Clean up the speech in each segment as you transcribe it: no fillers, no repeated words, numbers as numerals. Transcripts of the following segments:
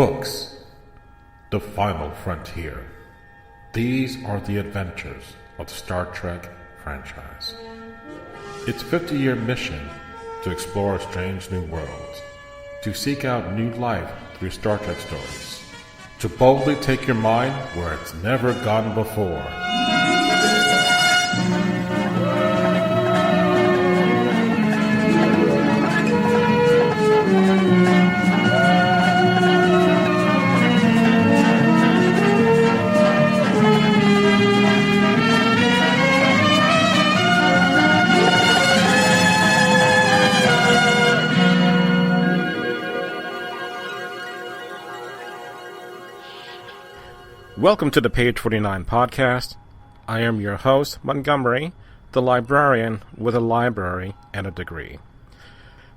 Books, the final frontier. These are the adventures of the Star Trek franchise. Its 50-year mission to explore strange new worlds, to seek out new life through Star Trek stories, to boldly take your mind where it's never gone before. Welcome to the Page 49 podcast. I am your host, Montgomery, the librarian with a library and a degree.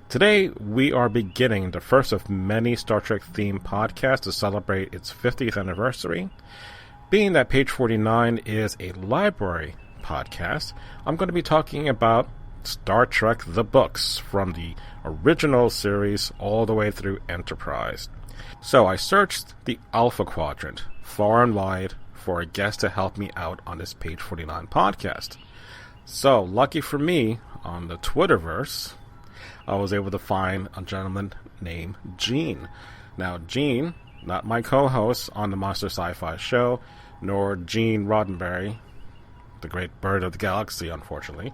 Today, we are beginning the first of many Star Trek-themed podcasts to celebrate its 50th anniversary. Being that Page 49 is a library podcast, I'm going to be talking about Star Trek the books, from the original series all the way through Enterprise. So I searched the Alpha Quadrant far and wide for a guest to help me out on this Page 49 podcast. So, lucky for me, on the Twitterverse, I was able to find a gentleman named Gene. Now, Gene, not my co-host on the Monster Sci-Fi show, nor Gene Roddenberry, the great bird of the galaxy, unfortunately.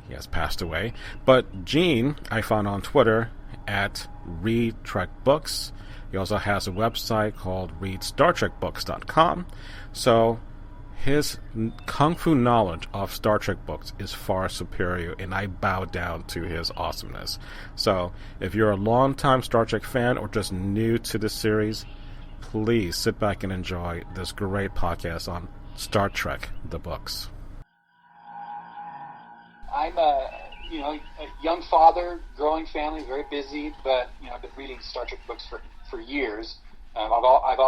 He has passed away. But Gene, I found on Twitter at Read Trek Books. He also has a website called readstartrekbooks.com. So his kung fu knowledge of Star Trek books is far superior, and I bow down to his awesomeness. So if you're a longtime Star Trek fan or just new to the series, please sit back and enjoy this great podcast on Star Trek the books. I'm a young father, growing family, very busy, but I've been reading Star Trek books for years. I've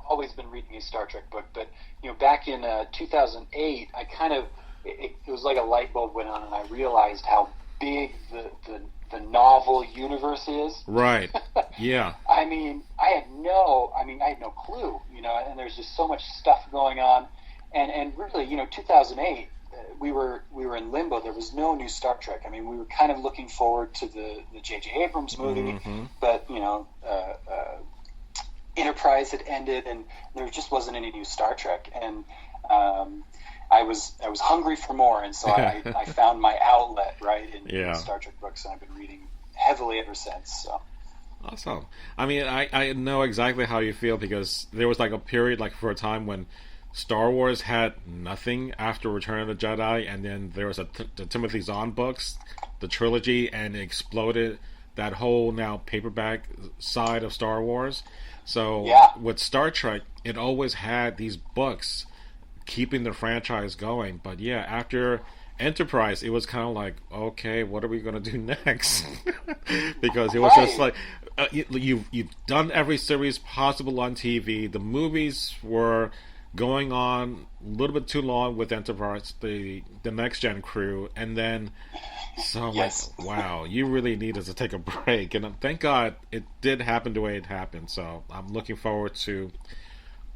always been reading a Star Trek book, but back in 2008, I kind of it was like a light bulb went on, and I realized how big the novel universe is. Right. Yeah. I had no clue, and there's just so much stuff going on, and really, 2008. We were in limbo. There was no new Star Trek. We were kind of looking forward to the J.J. Abrams movie, but Enterprise had ended, and there just wasn't any new Star Trek. And I was hungry for more, and so I found my outlet in Star Trek books, and I've been reading heavily ever since. So. Awesome. I know exactly how you feel, because there was like a period, like for a time, when Star Wars had nothing after Return of the Jedi, and then there was the Timothy Zahn books, the trilogy, and it exploded that whole now paperback side of Star Wars. So with Star Trek, it always had these books keeping the franchise going. But after Enterprise, it was kind of like, okay, what are we going to do next? Because it was just like, you've done every series possible on TV. The movies were going on a little bit too long with Enterprise, the Next Gen crew, and then like, wow, you really needed to take a break. And thank God it did happen the way it happened. So I'm looking forward to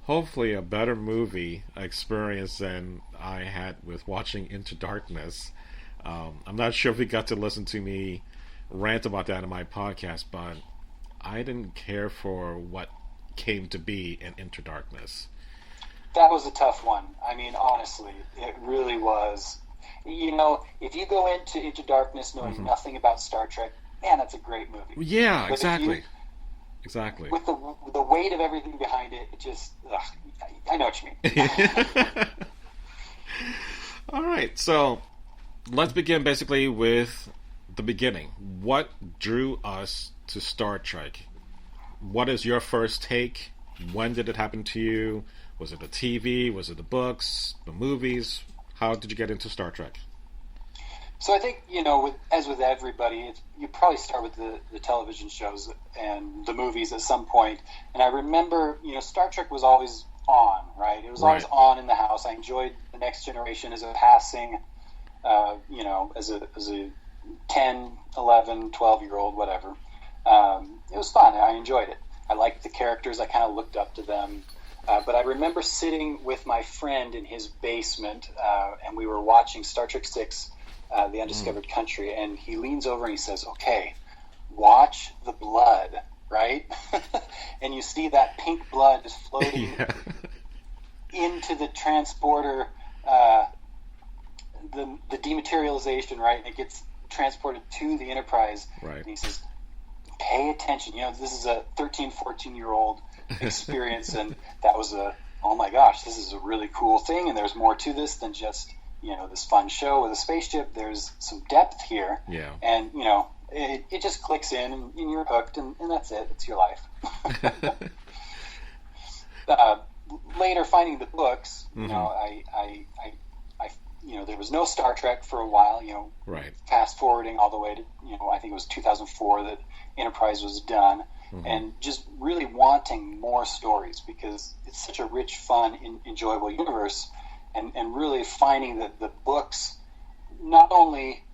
hopefully a better movie experience than I had with watching Into Darkness. I'm not sure if you got to listen to me rant about that in my podcast, but I didn't care for what came to be in Into Darkness. That was a tough one. Honestly, it really was. If you go into Darkness knowing nothing about Star Trek, man, that's a great movie. Yeah, but exactly. With the weight of everything behind it, it just, I know what you mean. All right, so let's begin basically with the beginning. What drew us to Star Trek? What is your first take? When did it happen to you? Was it the TV? Was it the books? The movies? How did you get into Star Trek? So I think, as with everybody, you probably start with the television shows and the movies at some point. And I remember, Star Trek was always on, right? It was always on in the house. I enjoyed The Next Generation as a passing, as a 10, 11, 12-year-old, whatever. It was fun. I enjoyed it. I liked the characters. I kind of looked up to them. But I remember sitting with my friend in his basement, and we were watching Star Trek VI, The Undiscovered Country, and he leans over and he says, "Okay, watch the blood," right? And you see that pink blood is floating into the transporter, the dematerialization, right? And it gets transported to the Enterprise. Right. And he says, "Pay attention. This is a 13, 14-year-old experience," and that was oh my gosh, this is a really cool thing, and there's more to this than just this fun show with a spaceship. There's some depth here, and it just clicks in, and you're hooked, and that's it. It's your life. Later, finding the books, I there was no Star Trek for a while. Right. Fast forwarding all the way to I think it was 2004 that Enterprise was done. And just really wanting more stories because it's such a rich, fun, enjoyable universe, and really finding that the books not only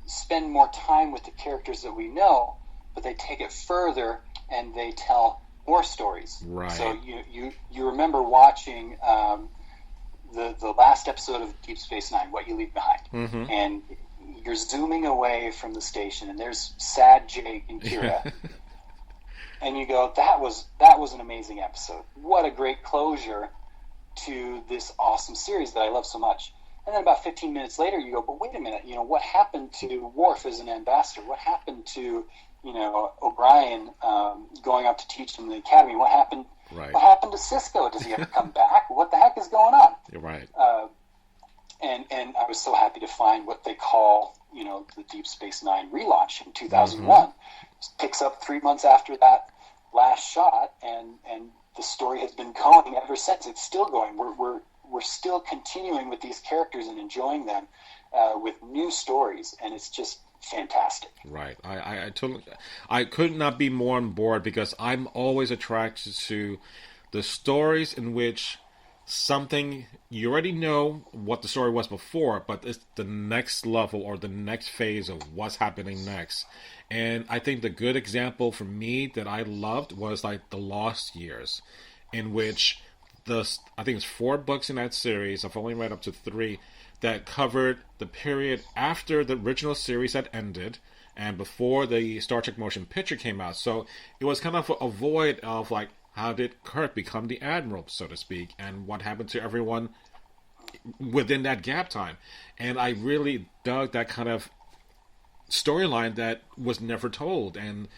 spend more time with the characters that we know, but they take it further and they tell more stories. Right. So you remember watching the last episode of Deep Space Nine, What You Leave Behind, and you're zooming away from the station, and there's sad Jake and Kira. And you go, that was an amazing episode. What a great closure to this awesome series that I love so much. And then about 15 minutes later, you go, but wait a minute, what happened to Worf as an ambassador? What happened to, O'Brien going up to teach in the academy? What happened? Right. What happened to Cisco? Does he ever come back? What the heck is going on? You're right. And I was so happy to find what they call, the Deep Space Nine relaunch in 2001. Picks up 3 months after that last shot, and the story has been going ever since. It's still going. We're still continuing with these characters and enjoying them with new stories, and it's just fantastic. Right. I could not be more on board because I'm always attracted to the stories in which something you already know what the story was before, but it's the next level or the next phase of what's happening next. And I think the good example for me that I loved was like The Lost Years, in which I think it's 4 books in that series. I've only read up to 3 that covered the period after the original series had ended and before the Star Trek motion picture came out. So it was kind of a void of like, how did Kirk become the Admiral, so to speak, and what happened to everyone within that gap time. And I really dug that kind of storyline that was never told. And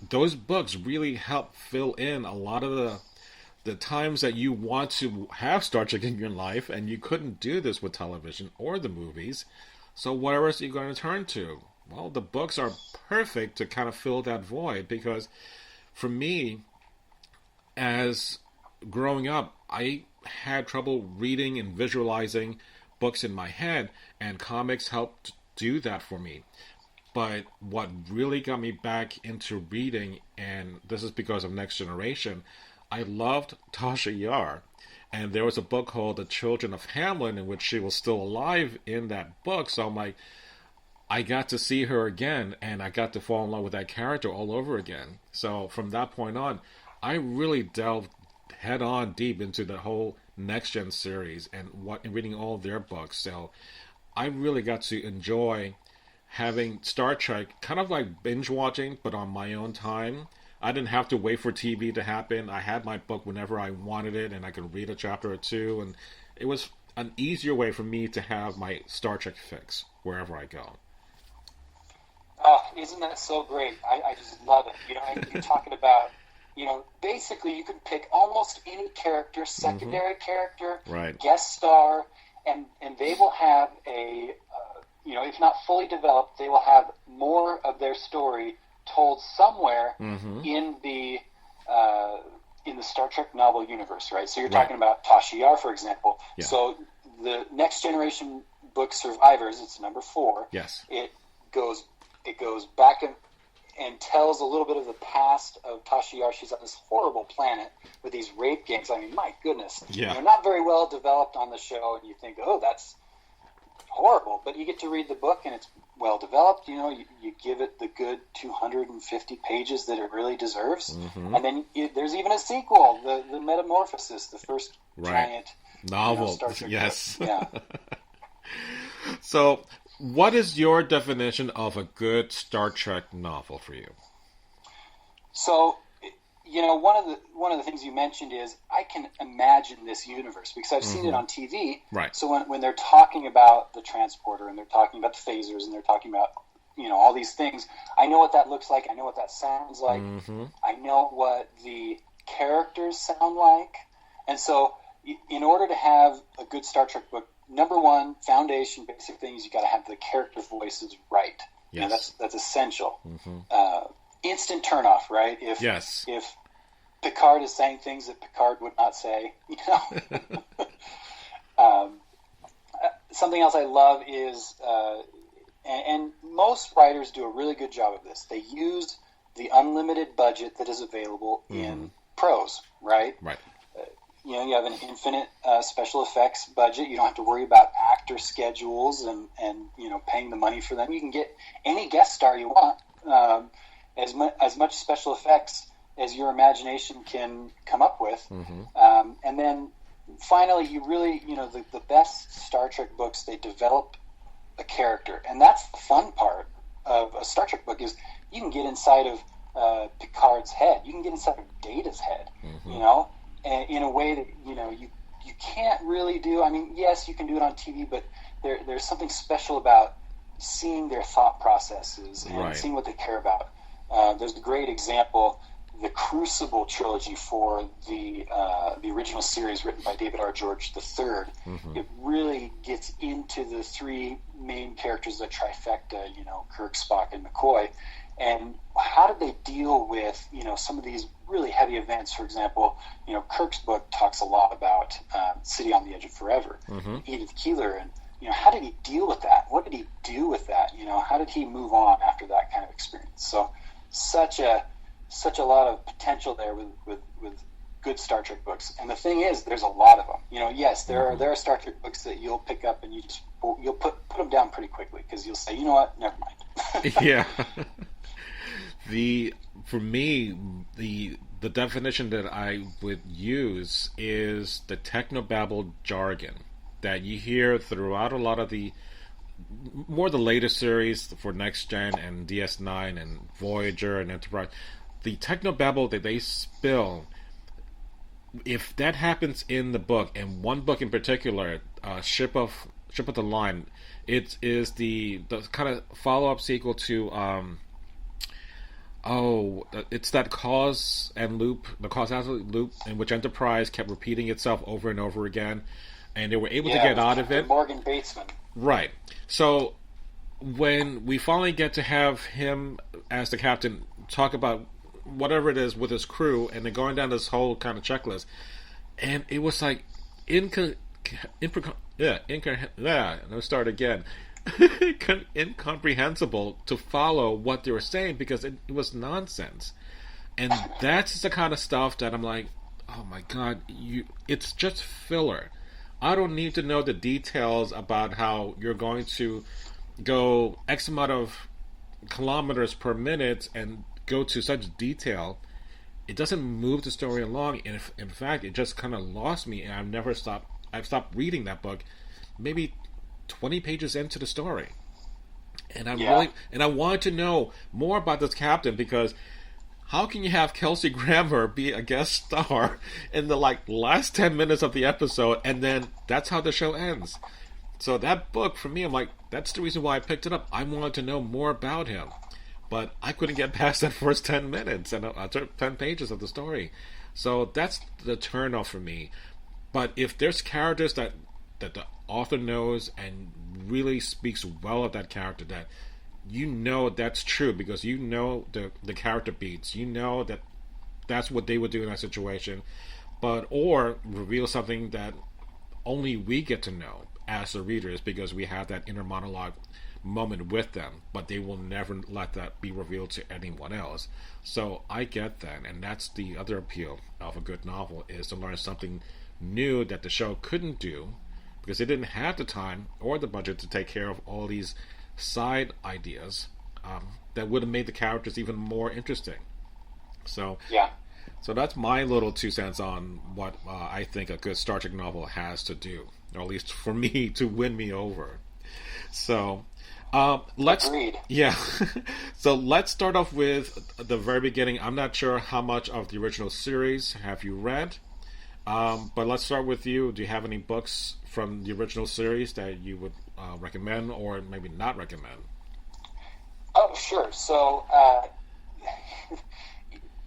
those books really helped fill in a lot of the times that you want to have Star Trek in your life, and you couldn't do this with television or the movies. So where else are you going to turn to? Well, the books are perfect to kind of fill that void, because for me, as growing up, I had trouble reading and visualizing books in my head, and comics helped do that for me. But what really got me back into reading, and this is because of Next Generation, I loved Tasha Yar. And there was a book called The Children of Hamlin, in which she was still alive in that book. So I'm like, I got to see her again, and I got to fall in love with that character all over again. So from that point on, I really delved head on deep into the whole Next Gen series and reading all their books. So I really got to enjoy having Star Trek kind of like binge watching, but on my own time. I didn't have to wait for TV to happen. I had my book whenever I wanted it, and I could read a chapter or two, and it was an easier way for me to have my Star Trek fix wherever I go. Oh, isn't that so great? I just love it. You're talking about, basically you can pick almost any character, secondary character, right, guest star, and they will have a, if not fully developed, they will have more of their story told somewhere in the Star Trek novel universe, right? So you're talking about Tasha Yar, for example. Yeah. So the Next Generation book Survivors, it's number 4. Yes. It goes back and tells a little bit of the past of Tasha Yar. She's on this horrible planet with these rape gangs. I mean, my goodness. Yeah. Not very well developed on the show, and you think, oh, that's horrible. But you get to read the book, and it's well developed, you give it the good 250 pages that it really deserves, and then there's even a sequel, the Metamorphosis, the first giant novel. Star Trek yes. book. Yeah. So, what is your definition of a good Star Trek novel for you? So, one of the things you mentioned is I can imagine this universe because I've seen it on TV. Right. So when they're talking about the transporter and they're talking about the phasers and they're talking about all these things, I know what that looks like. I know what that sounds like. I know what the characters sound like. And so in order to have a good Star Trek book, number one, foundation, basic things, you got to have the character voices right. Yes. That's essential. Instant turnoff, right? If Picard is saying things that Picard would not say, something else I love is, and most writers do a really good job of this. They use the unlimited budget that is available in prose, right? Right. You have an infinite special effects budget. You don't have to worry about actor schedules and paying the money for them. You can get any guest star you want, as much special effects as your imagination can come up with. And then finally, you really, the best Star Trek books, they develop a character. And that's the fun part of a Star Trek book is you can get inside of Picard's head. You can get inside of Data's head, and in a way that, you can't really do. I mean, yes, you can do it on TV, but there's something special about seeing their thought processes and seeing what they care about. There's a great example, the Crucible trilogy for the original series written by David R. George III. It really gets into the three main characters, the trifecta, Kirk, Spock, and McCoy, and how did they deal with, some of these really heavy events. For example, Kirk's book talks a lot about City on the Edge of Forever, Edith Keeler, and how did he deal with that? What did he do with that? How did he move on after that kind of experience? So such a lot of potential there with good Star Trek books. And the thing is, there's a lot of them. Yes, there are Star Trek books that you'll pick up and you'll put them down pretty quickly because you'll say, you know what, never mind. Yeah. For me, the definition that I would use is the technobabble jargon that you hear throughout a lot of the latest series for Next Gen and DS9 and Voyager and Enterprise. The technobabble that they spill, if that happens in the book, and one book in particular, Ship of the Line, it is the kind of follow-up sequel to it's that cause and loop, the causality loop in which Enterprise kept repeating itself over and over again, and they were able to get out of it. Morgan Batesman. Right. So when we finally get to have him as the captain talk about whatever it is with his crew, and they're going down this whole kind of checklist, and it was like incomprehensible to follow what they were saying because it was nonsense. And that's the kind of stuff that I'm like, oh my god, it's just filler. I don't need to know the details about how you're going to go X amount of kilometers per minute and go to such detail. It doesn't move the story along. And in fact, it just kind of lost me, and I've stopped reading that book maybe 20 pages into the story. And I wanted to know more about this captain, because how can you have Kelsey Grammer be a guest star in the last 10 minutes of the episode, and then that's how the show ends? So that book, for me, I'm like, that's the reason why I picked it up. I wanted to know more about him. But I couldn't get past that first 10 minutes and 10 pages of the story. So that's the turnoff for me. But if there's characters that the author knows and really speaks well of that character, that that's true because the character beats, that's what they would do in that situation, or reveal something that only we get to know as the readers because we have that inner monologue moment with them, but they will never let that be revealed to anyone else. So I get that, and that's the other appeal of a good novel, is to learn something new that the show couldn't do because they didn't have the time or the budget to take care of all these side ideas that would have made the characters even more interesting. So Yeah. so that's my little 2 cents on what I think a good Star Trek novel has to do, or at least for me to win me over. So let's Agreed. yeah. So let's start off with the very beginning. I'm not sure how much of the original series have you read, but let's start with you. Do you have any books from the original series that you would recommend, or maybe not recommend? Oh, sure. So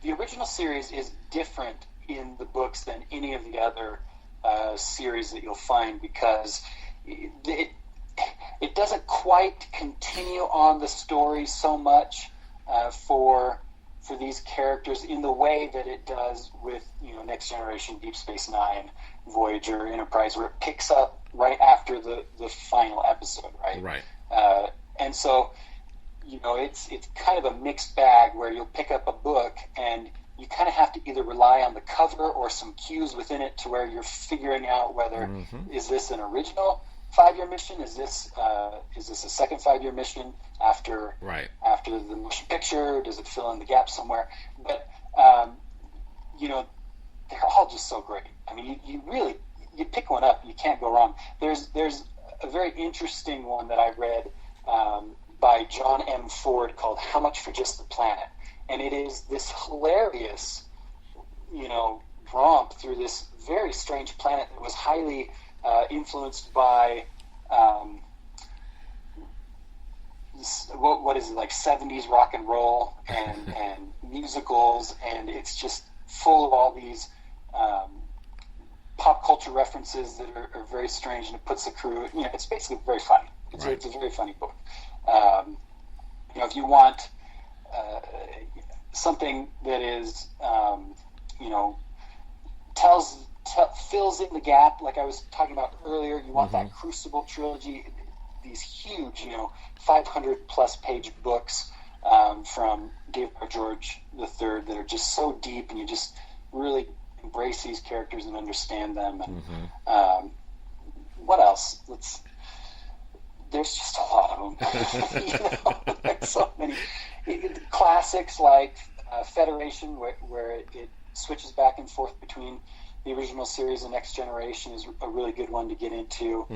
the original series is different in the books than any of the other series that you'll find, because it doesn't quite continue on the story so much for these characters in the way that it does with Next Generation, Deep Space Nine, Voyager, Enterprise, where it picks up right after the final episode, right? Right. And so it's kind of a mixed bag where you'll pick up a book and you kind of have to either rely on the cover or some cues within it to where you're figuring out whether is this an original 5-year mission, is this a second 5-year mission after the motion picture, does it fill in the gap somewhere? But they're all just so great. I mean, you pick one up, you can't go wrong. There's a very interesting one that I read by John M. Ford called How Much for Just the Planet? And it is this hilarious, romp through this very strange planet that was highly influenced by what is it, like 70s rock and roll and musicals, and it's just full of all these pop culture references that are very strange, and it puts the crew, it's basically very funny. It's a very funny book. If you want something that is, fills in the gap, like I was talking about earlier, you want that Crucible trilogy, these huge, 500 plus page books from David R. George III that are just so deep, and you just really embrace these characters and understand them. And what else? There's just a lot of them. There's so many classics like Federation, where it switches back and forth between the original series and Next Generation, is a really good one to get into.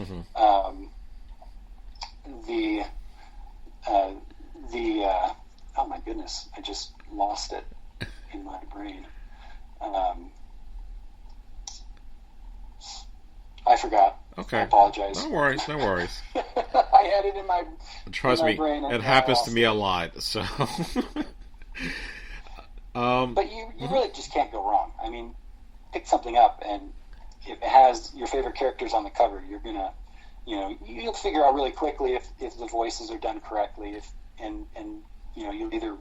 Oh my goodness, I just lost it in my brain. I forgot. Okay. I apologize. No worries. I had it in my Trust me, brain. it happens to me a lot. So. But you really just can't go wrong. I mean, pick something up, and if it has your favorite characters on the cover, you're gonna, you'll figure out really quickly if the voices are done correctly, and you'll either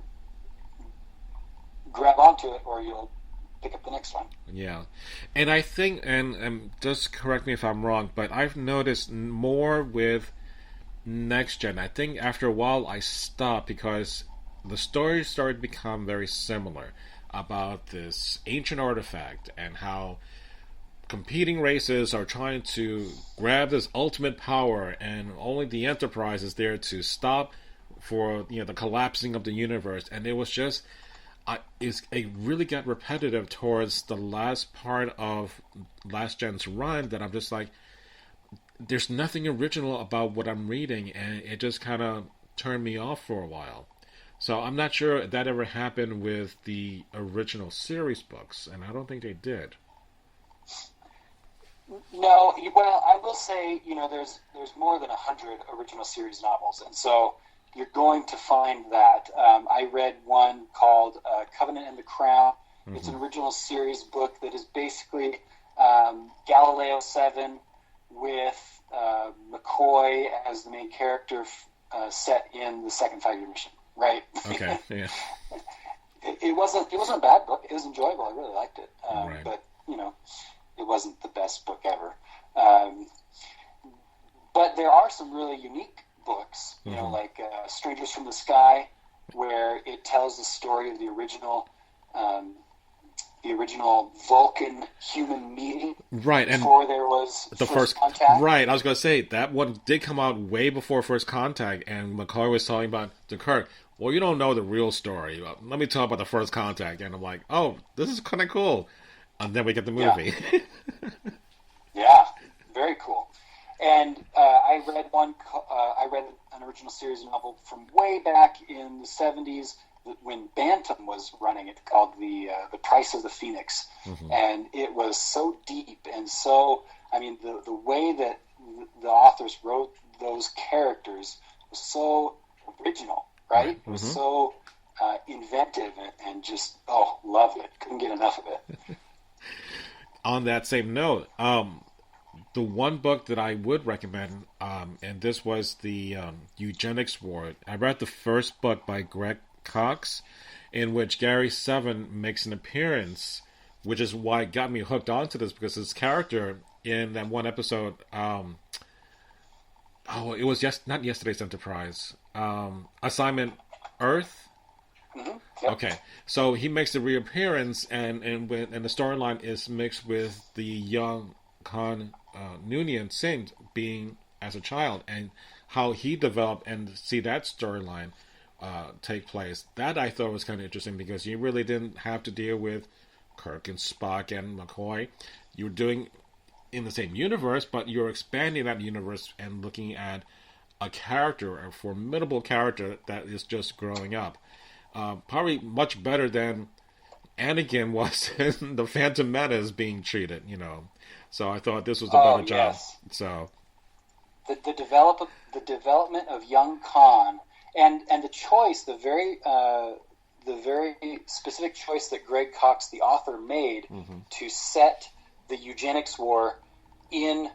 grab onto it or you'll pick up the next one. Yeah, and I think, and just correct me if I'm wrong, but I've noticed more with Next Gen. I think after a while I stopped because the stories started to become very similar about this ancient artifact and how competing races are trying to grab this ultimate power, and only the Enterprise is there to stop for the collapsing of the universe. And it was just it really got repetitive towards the last part of Last Gen's run, that I'm just like, there's nothing original about what I'm reading, and it just kind of turned me off for a while. So I'm not sure if that ever happened with the original series books, and I don't think they did. No, well, I will say, there's more than 100 original series novels, and so you're going to find that. I read one called Covenant and the Crown. It's an original series book that is basically Galileo 7 with McCoy as the main character, set in the second 5-year mission. Right. Okay. Yeah. It wasn't a bad book. It was enjoyable. I really liked it. Right. But it wasn't the best book ever. But there are some really unique books. Like Strangers from the Sky, where it tells the story of the original the original Vulcan human meeting, right? And before there was the first contact. Right, I was going to say that one did come out way before First Contact, and McCoy was talking about to Kirk. Well, you don't know the real story. Let me talk about the First Contact, and I'm like, oh, this is kind of cool. And then we get the movie. Yeah, very cool. And I read an original series novel from way back in the 70s when Bantam was running it, called the Price of the Phoenix, and it was so deep and so. I mean, the way that the authors wrote those characters was so original, right? It was so inventive and just loved it. Couldn't get enough of it. On that same note, the one book that I would recommend, and this was the Eugenics War. I read the first book by Greg Cox, in which Gary Seven makes an appearance, which is why it got me hooked onto this, because his character in that one episode, it was just not Yesterday's Enterprise, Assignment Earth. Yep. Okay, so he makes a reappearance, and the storyline is mixed with the young Khan Noonien Singh being as a child, and how he developed, and see that storyline take place. That I thought was kind of interesting, because you really didn't have to deal with Kirk and Spock and McCoy. You were doing in the same universe, but you're expanding that universe and looking at a character, a formidable character that is just growing up. Probably much better than Anakin was in the Phantom Menace being treated, So I thought this was a better job. So the development of young Khan and the choice, the very specific choice that Greg Cox, the author, made to set the Eugenics War in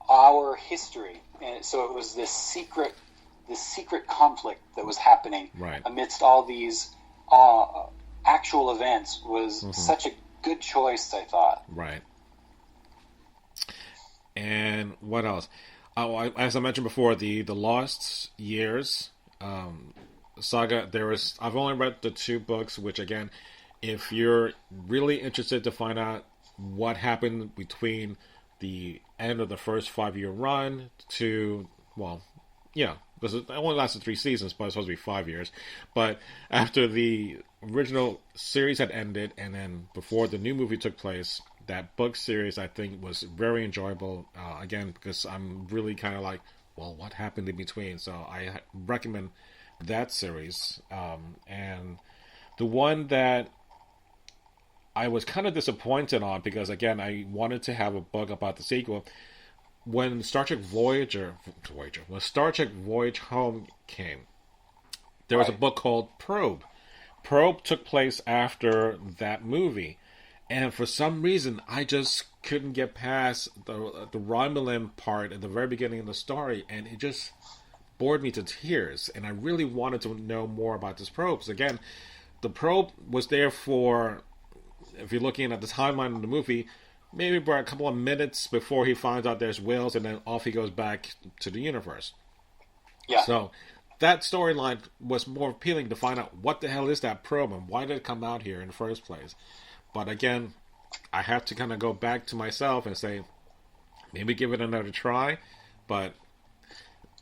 our history, and so it was this secret conflict that was happening amidst all these actual events was such a good choice, I thought. Right. And what else? As I mentioned before, the Lost Years saga. I've only read the 2 books, which again, if you're really interested to find out what happened between the end of the first 5-year run to, because it only lasted 3 seasons, but it's supposed to be 5 years. But after the original series had ended, and then before the new movie took place, that book series, I think, was very enjoyable. Again, because I'm really kind of like, well, what happened in between? So I recommend that series. And the one that I was kind of disappointed on, because, again, I wanted to have a book about the sequel. When Star Trek Voyage Home came, there was a book called Probe. Probe took place after that movie. And for some reason, I just couldn't get past the Romulan part at the very beginning of the story, and it just bored me to tears. And I really wanted to know more about this probe. Because again, the probe was there for, if you're looking at the timeline of the movie, maybe for a couple of minutes before he finds out there's whales, and then off he goes back to the universe. Yeah. So that storyline was more appealing, to find out what the hell is that probe and why did it come out here in the first place. But again, I have to kind of go back to myself and say, maybe give it another try. But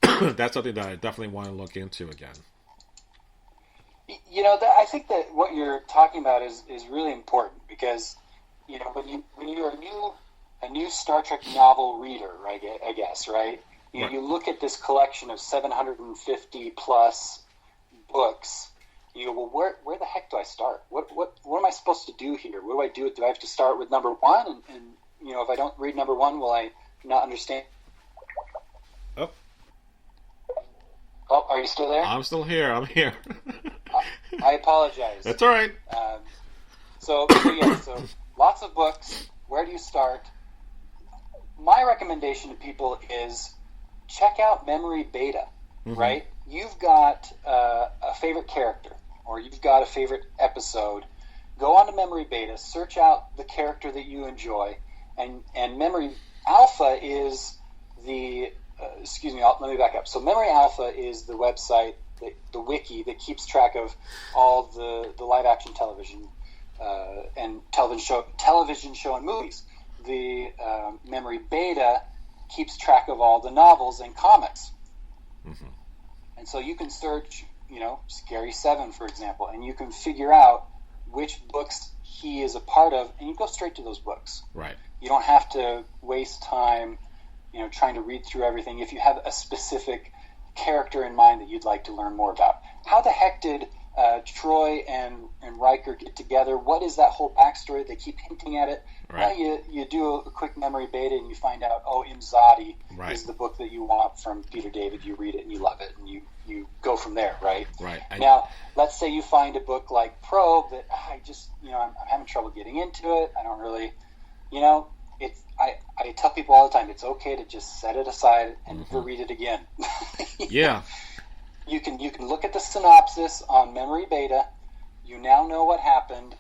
that's something that I definitely want to look into again. I think that what you're talking about is really important, because when you're a new Star Trek novel reader, right? I guess, right? You look at this collection of 750 plus books. You go, well, where the heck do I start? What am I supposed to do here? What do I do? Do I have to start with number 1? And if I don't read number 1, will I not understand? Oh, are you still there? I'm still here. I'm here. I apologize. That's all right. So lots of books. Where do you start? My recommendation to people is check out Memory Beta, right? You've got a favorite character, or you've got a favorite episode. Go on to Memory Beta, search out the character that you enjoy, and Memory Alpha is the let me back up. So Memory Alpha is the website, the wiki that keeps track of all the live action television and television show and movies. The Memory Beta keeps track of all the novels and comics. Mm-hmm. And so you can search, Scary Seven, for example, and you can figure out which books he is a part of, and you go straight to those books. Right. You don't have to waste time, trying to read through everything if you have a specific character in mind that you'd like to learn more about. How the heck did Troy and Riker get together? What is that whole backstory? They keep hinting at it. Right. Well, you do a quick memory beta and you find out, Imzadi Right. is the book that you want from Peter David. You read it and you love it, and you go from there, right? Right. Now, let's say you find a book like Probe that I just, I'm having trouble getting into it. I don't really, I tell people all the time, it's okay to just set it aside and never read it again. Yeah. You can look at the synopsis on Memory Beta. You now know what happened,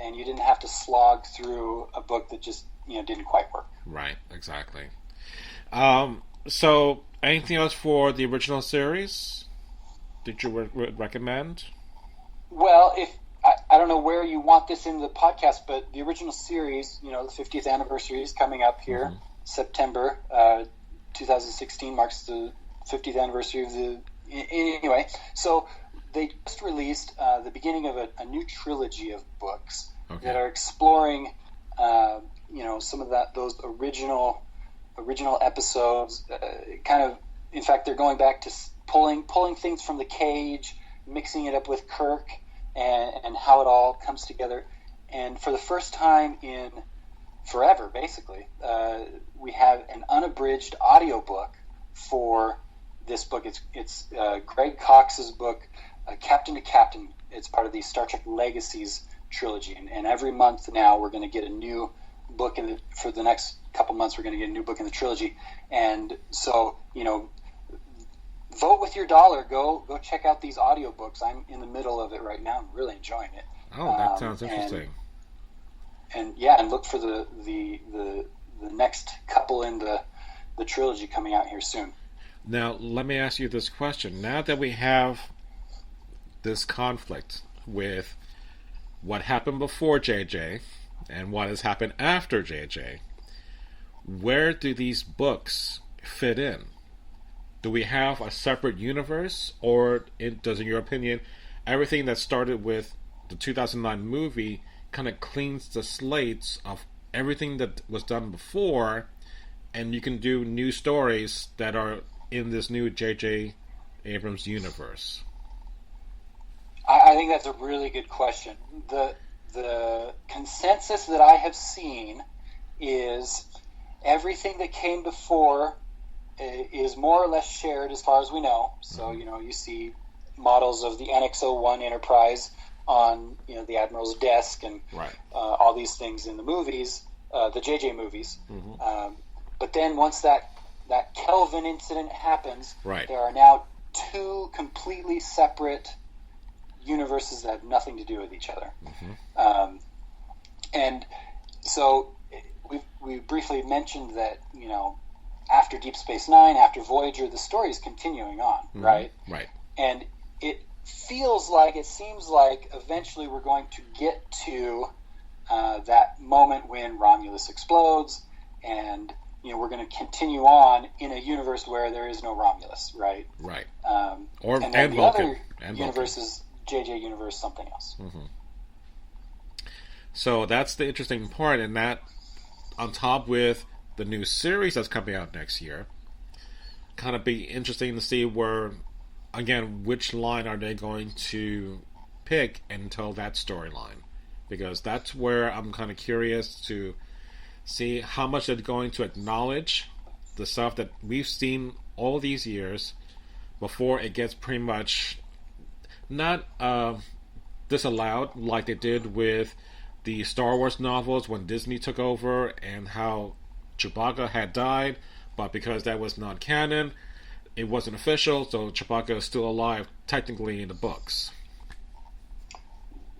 and you didn't have to slog through a book that just didn't quite work. Right. Exactly. So, anything else for the original series? Did you recommend? Well, if I don't know where you want this in the podcast, but the original series, the 50th anniversary is coming up here. Mm-hmm. September 2016 marks the 50th anniversary of the. Anyway, so they just released the beginning of a new trilogy of books that are exploring, some of those original episodes. Kind of, in fact, they're going back to pulling things from the cage, mixing it up with Kirk, and how it all comes together. And for the first time in forever, basically, we have an unabridged audiobook for this book. It's Greg Cox's book, Captain to Captain. It's part of the Star Trek Legacies trilogy, and every month now we're going to get a new book for the next couple months. We're going to get a new book in the trilogy, and so vote with your dollar. Go check out these audiobooks. I'm in the middle of it right now. I'm really enjoying it. Oh, that sounds interesting. And look for the next couple in the trilogy coming out here soon. Now, let me ask you this question. Now that we have this conflict with what happened before JJ and what has happened after JJ, where do these books fit in? Do we have a separate universe, or does, in your opinion, everything that started with the 2009 movie kind of cleans the slates of everything that was done before, and you can do new stories that are in this new J.J. Abrams universe? I think that's a really good question. The consensus that I have seen is everything that came before is more or less shared as far as we know. So, you see models of the NX-01 Enterprise on, the Admiral's desk and all these things in the movies, the JJ movies. Mm-hmm. But then once that Kelvin incident happens, there are now two completely separate universes that have nothing to do with each other. Mm-hmm. And so we briefly mentioned that, after Deep Space Nine, after Voyager, the story is continuing on, mm-hmm. right? Right. And it seems like eventually we're going to get to that moment when Romulus explodes, and we're going to continue on in a universe where there is no Romulus, right? Right. And then the other universe is JJ universe, something else. Mm-hmm. So that's the interesting part, and that on top with the new series that's coming out next year, kind of be interesting to see where, again, which line are they going to pick and tell that storyline, because that's where I'm kind of curious to see how much they're going to acknowledge the stuff that we've seen all these years before it gets pretty much not disallowed like they did with the Star Wars novels when Disney took over, and how Chewbacca had died, but because that was not canon, it wasn't official, so Chewbacca is still alive technically in the books.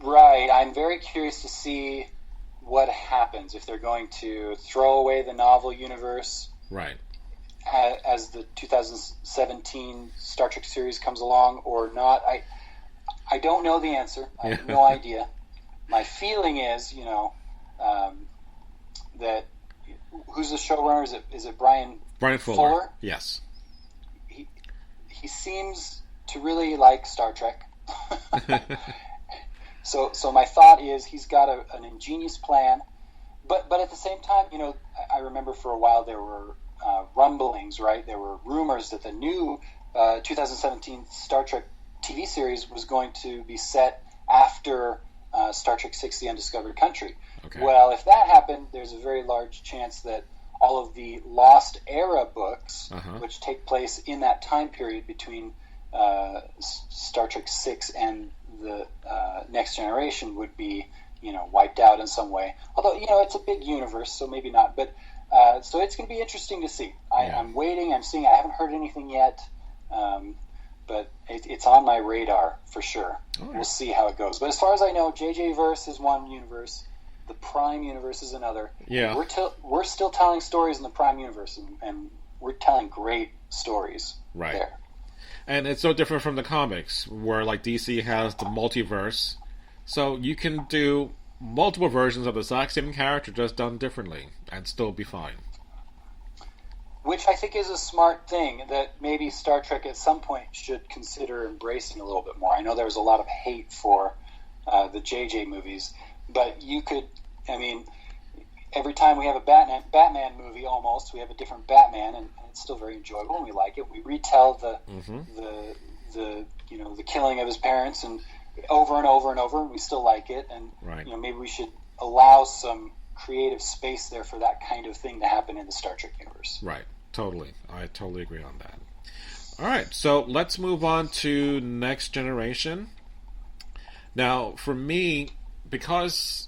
Right. I'm very curious to see what happens, if they're going to throw away the novel universe as the 2017 Star Trek series comes along or not. I don't know the answer. I have no idea. my feeling is, that who's the showrunner? Is it Brian Fuller? Yes. He seems to really like Star Trek. So my thought is he's got an ingenious plan, but at the same time, I remember for a while there were rumblings, right? There were rumors that the new 2017 Star Trek TV series was going to be set after Star Trek VI: The Undiscovered Country. Okay. Well, if that happened, there's a very large chance that all of the Lost Era books, which take place in that time period between Star Trek VI and the Next Generation, would be, wiped out in some way. Although, it's a big universe, so maybe not. But so it's going to be interesting to see. I'm waiting. I'm seeing. I haven't heard anything yet, but it's on my radar for sure. Right. We'll see how it goes. But as far as I know, JJ Verse is one universe. The Prime universe is another. Yeah. We're still telling stories in the Prime universe, and we're telling great stories there. And it's so different from the comics, where like DC has the multiverse, so you can do multiple versions of the exact same character just done differently and still be fine. Which I think is a smart thing that maybe Star Trek at some point should consider embracing a little bit more. I know there was a lot of hate for the JJ movies, but you could, every time we have a Batman movie, almost, we have a different Batman, and it's still very enjoyable, and we like it. We retell the killing of his parents and over and over and over, and we still like it. And maybe we should allow some creative space there for that kind of thing to happen in the Star Trek universe. Right. Totally. I totally agree on that. All right. So let's move on to Next Generation. Now, for me, because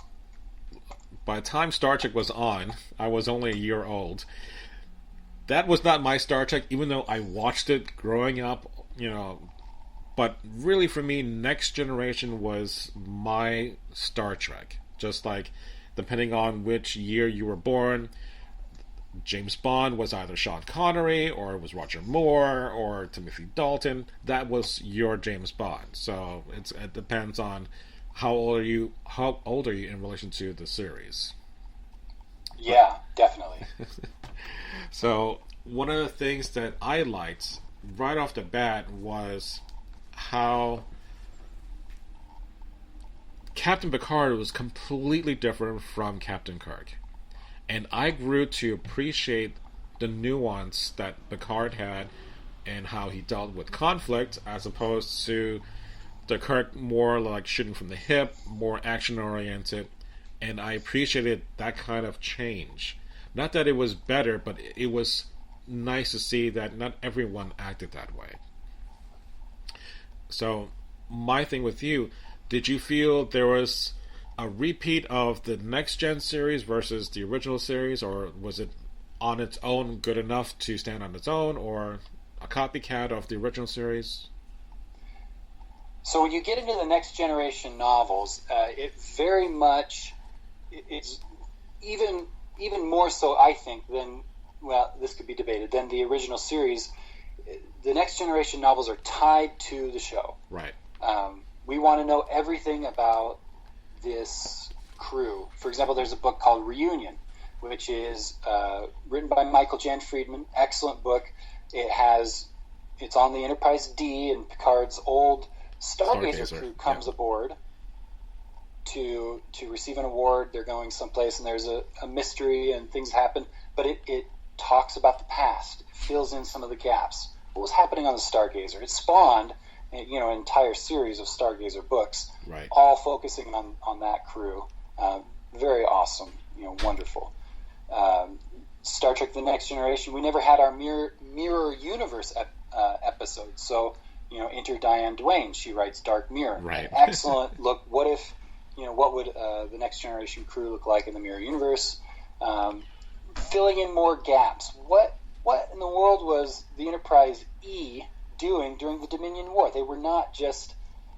by the time Star Trek was on, I was only a year old. That was not my Star Trek, even though I watched it growing up, But really, for me, Next Generation was my Star Trek. Just like, depending on which year you were born, James Bond was either Sean Connery, or it was Roger Moore, or Timothy Dalton. That was your James Bond. So it depends on how old are you in relation to the series. Yeah, definitely. So one of the things that I liked right off the bat was how Captain Picard was completely different from Captain Kirk. And I grew to appreciate the nuance that Picard had and how he dealt with conflict, as opposed to the Kirk more like shooting from the hip, more action-oriented. And I appreciated that kind of change. Not that it was better, but it was nice to see that not everyone acted that way. So, my thing with you, did you feel there was a repeat of the Next Gen series versus the original series, or was it on its own good enough to stand on its own, or a copycat of the original series? So when you get into the Next Generation novels, it very much, it's even more so, I think, than, well, this could be debated, than the original series. The Next Generation novels are tied to the show. Right. We want to know everything about this crew. For example, there's a book called Reunion, which is written by Michael Jan Friedman. Excellent book. It's on the Enterprise D, and Picard's old Stargazer crew comes aboard to receive an award. They're going someplace, and there's a mystery, and things happen. But it talks about the past. It fills in some of the gaps. What was happening on the Stargazer? It spawned, an entire series of Stargazer books, right, all focusing on that crew. Very awesome, wonderful. Star Trek: The Next Generation. We never had our mirror universe episode, so enter Diane Duane. She writes Dark Mirror. Right. Excellent. Look, what if, what would the Next Generation crew look like in the mirror universe? Filling in more gaps. What in the world was the Enterprise E doing during the Dominion War? They were not just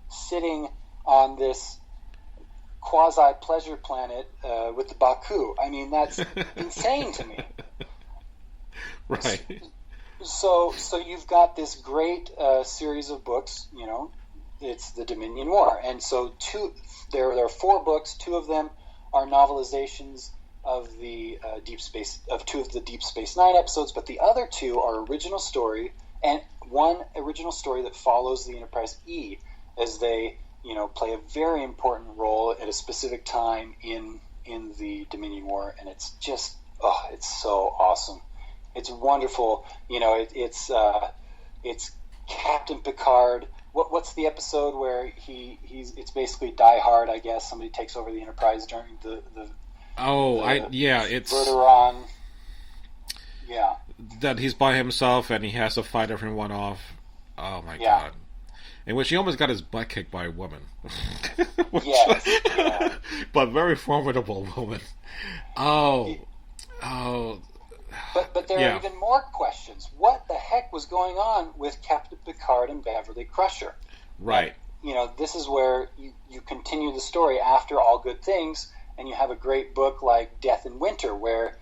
sitting on this quasi-pleasure planet with the Baku. I mean, that's insane to me. Right. So you've got this great series of books, it's the Dominion War. And so there are 4 books. 2 of them are novelizations of the of 2 of the Deep Space Nine episodes, but the other 2 are original story, and one original story that follows the Enterprise E as they, play a very important role at a specific time in the Dominion War, and it's just, it's so awesome. It's wonderful. It's Captain Picard. What's the episode where it's basically Die Hard, I guess. Somebody takes over the Enterprise during it's Verderon. Yeah. That he's by himself and he has to fight everyone off. Oh my god. In which he almost got his butt kicked by a woman. Yes. Yeah. But very formidable woman. Oh. But there are even more questions. What the heck was going on with Captain Picard and Beverly Crusher? Right. And, this is where you continue the story after All Good Things, and you have a great book like Death in Winter, where,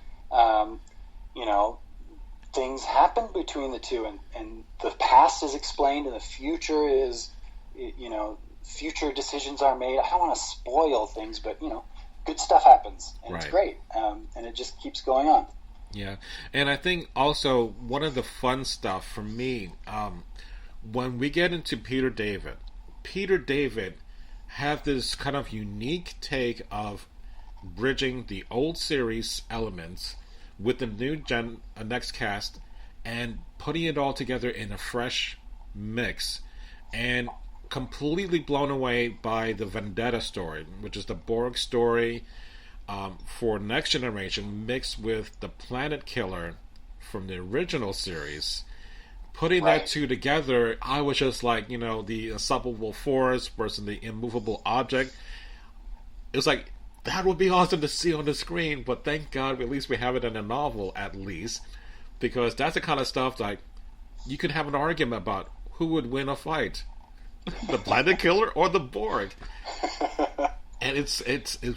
things happen between the two, and the past is explained, and the future is, future decisions are made. I don't want to spoil things, but, good stuff happens, and It's great, and it just keeps going on. Yeah, and I think also one of the fun stuff for me, when we get into Peter David have this kind of unique take of bridging the old series elements with the new next cast and putting it all together in a fresh mix, and completely blown away by the Vendetta story, which is the Borg story for Next Generation mixed with the Planet Killer from the original series. Putting that 2 together, I was just like, the unstoppable force versus the immovable object. It was like, that would be awesome to see on the screen, but thank God at least we have it in a novel, at least, because that's the kind of stuff like you could have an argument about who would win a fight, the Planet Killer or the Borg. And it's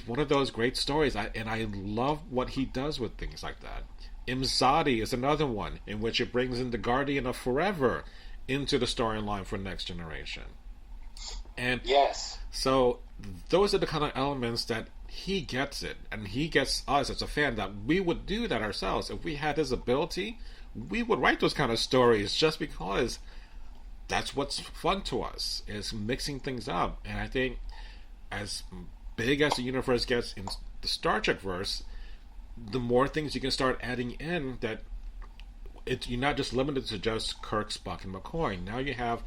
one of those great stories, and I love what he does with things like that. Imzadi is another one in which it brings in the Guardian of Forever into the storyline for Next Generation. And yes, so those are the kind of elements that he gets it, and he gets us as a fan that we would do that ourselves. If we had his ability, we would write those kind of stories just because that's what's fun to us, is mixing things up. And I think as big as the universe gets in the Star Trek verse, the more things you can start adding in, that you're not just limited to just Kirk, Spock, and McCoy. Now you have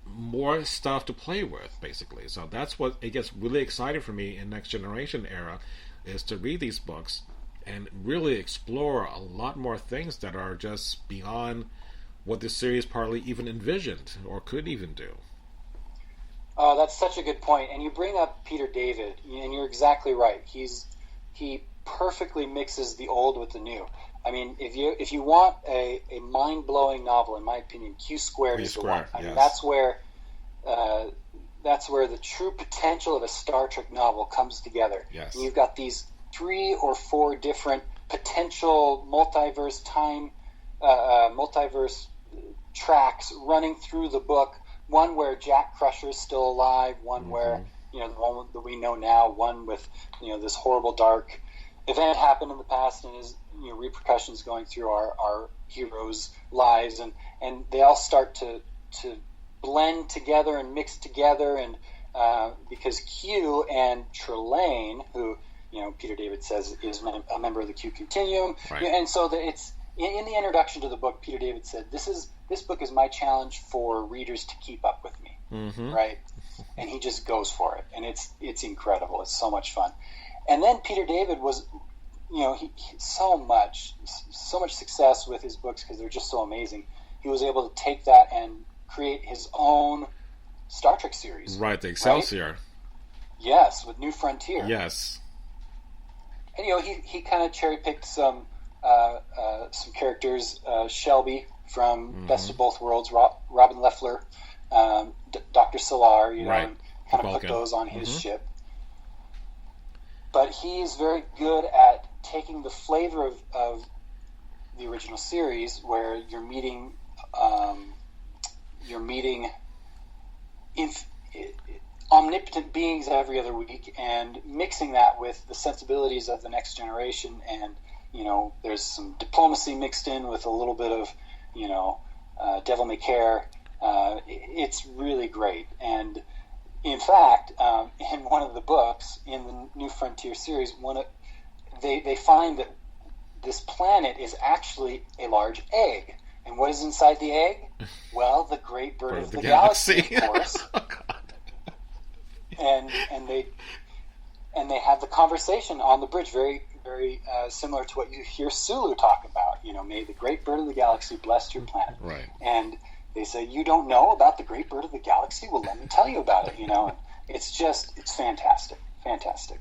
more stuff to play with, basically. So that's what it gets really exciting for me in Next Generation era, is to read these books and really explore a lot more things that are just beyond what this series partly even envisioned or could even do. Oh, that's such a good point. And you bring up Peter David, and you're exactly right. He perfectly mixes the old with the new. I mean, if you want a mind-blowing novel, in my opinion, Q Squared is the one. I mean, that's where the true potential of a Star Trek novel comes together. Yes. And you've got these 3 or 4 different potential multiverse tracks running through the book. One where Jack Crusher is still alive, one where, the one that we know now, one with, this horrible dark event happened in the past and is, repercussions going through our heroes' lives, and they all start to blend together and mix together, and because Q and Trelane, who, Peter David says is a member of the Q Continuum, and so it's in the introduction to the book, Peter David said, this book is my challenge for readers to keep up with me, right? And he just goes for it, and it's incredible. It's so much fun. And then Peter David was, he so much success with his books because they're just so amazing. He was able to take that and create his own Star Trek series. Right, the Excelsior. Right? Yes, with New Frontier. Yes. And he kind of cherry picked some characters, Shelby from Best of Both Worlds, Robin Leffler, Dr. Solar, and kind of put those on his ship. But he's very good at taking the flavor of the original series, where you're meeting omnipotent beings every other week, and mixing that with the sensibilities of the next generation, and there's some diplomacy mixed in with a little bit of devil may care. It's really great. And in fact, in one of the books in the New Frontier series, they find that this planet is actually a large egg. And what is inside the egg? Well, the great bird of the galaxy, of course. Oh, God. And they have the conversation on the bridge, very, very similar to what you hear Sulu talk about. May the great bird of the galaxy bless your planet. Right. And they say, you don't know about the great bird of the galaxy? Well, let me tell you about it. And it's fantastic, fantastic.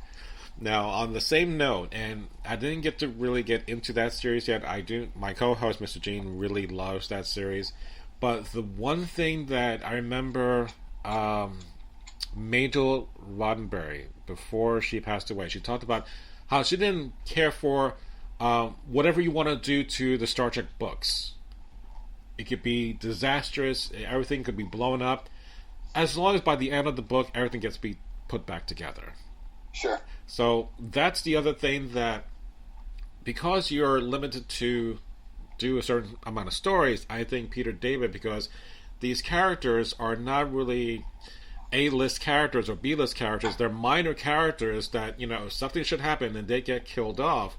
Now, on the same note, and I didn't get to really get into that series yet. I do. My co-host, Mr. Gene, really loves that series. But the one thing that I remember, Majel Roddenberry, before she passed away, she talked about how she didn't care for whatever you want to do to the Star Trek books. It could be disastrous. Everything could be blown up. As long as by the end of the book, everything gets put back together. Sure. So that's the other thing, that because you're limited to do a certain amount of stories, I think Peter David, because these characters are not really A-list characters or B-list characters, they're minor characters that, if something should happen and they get killed off,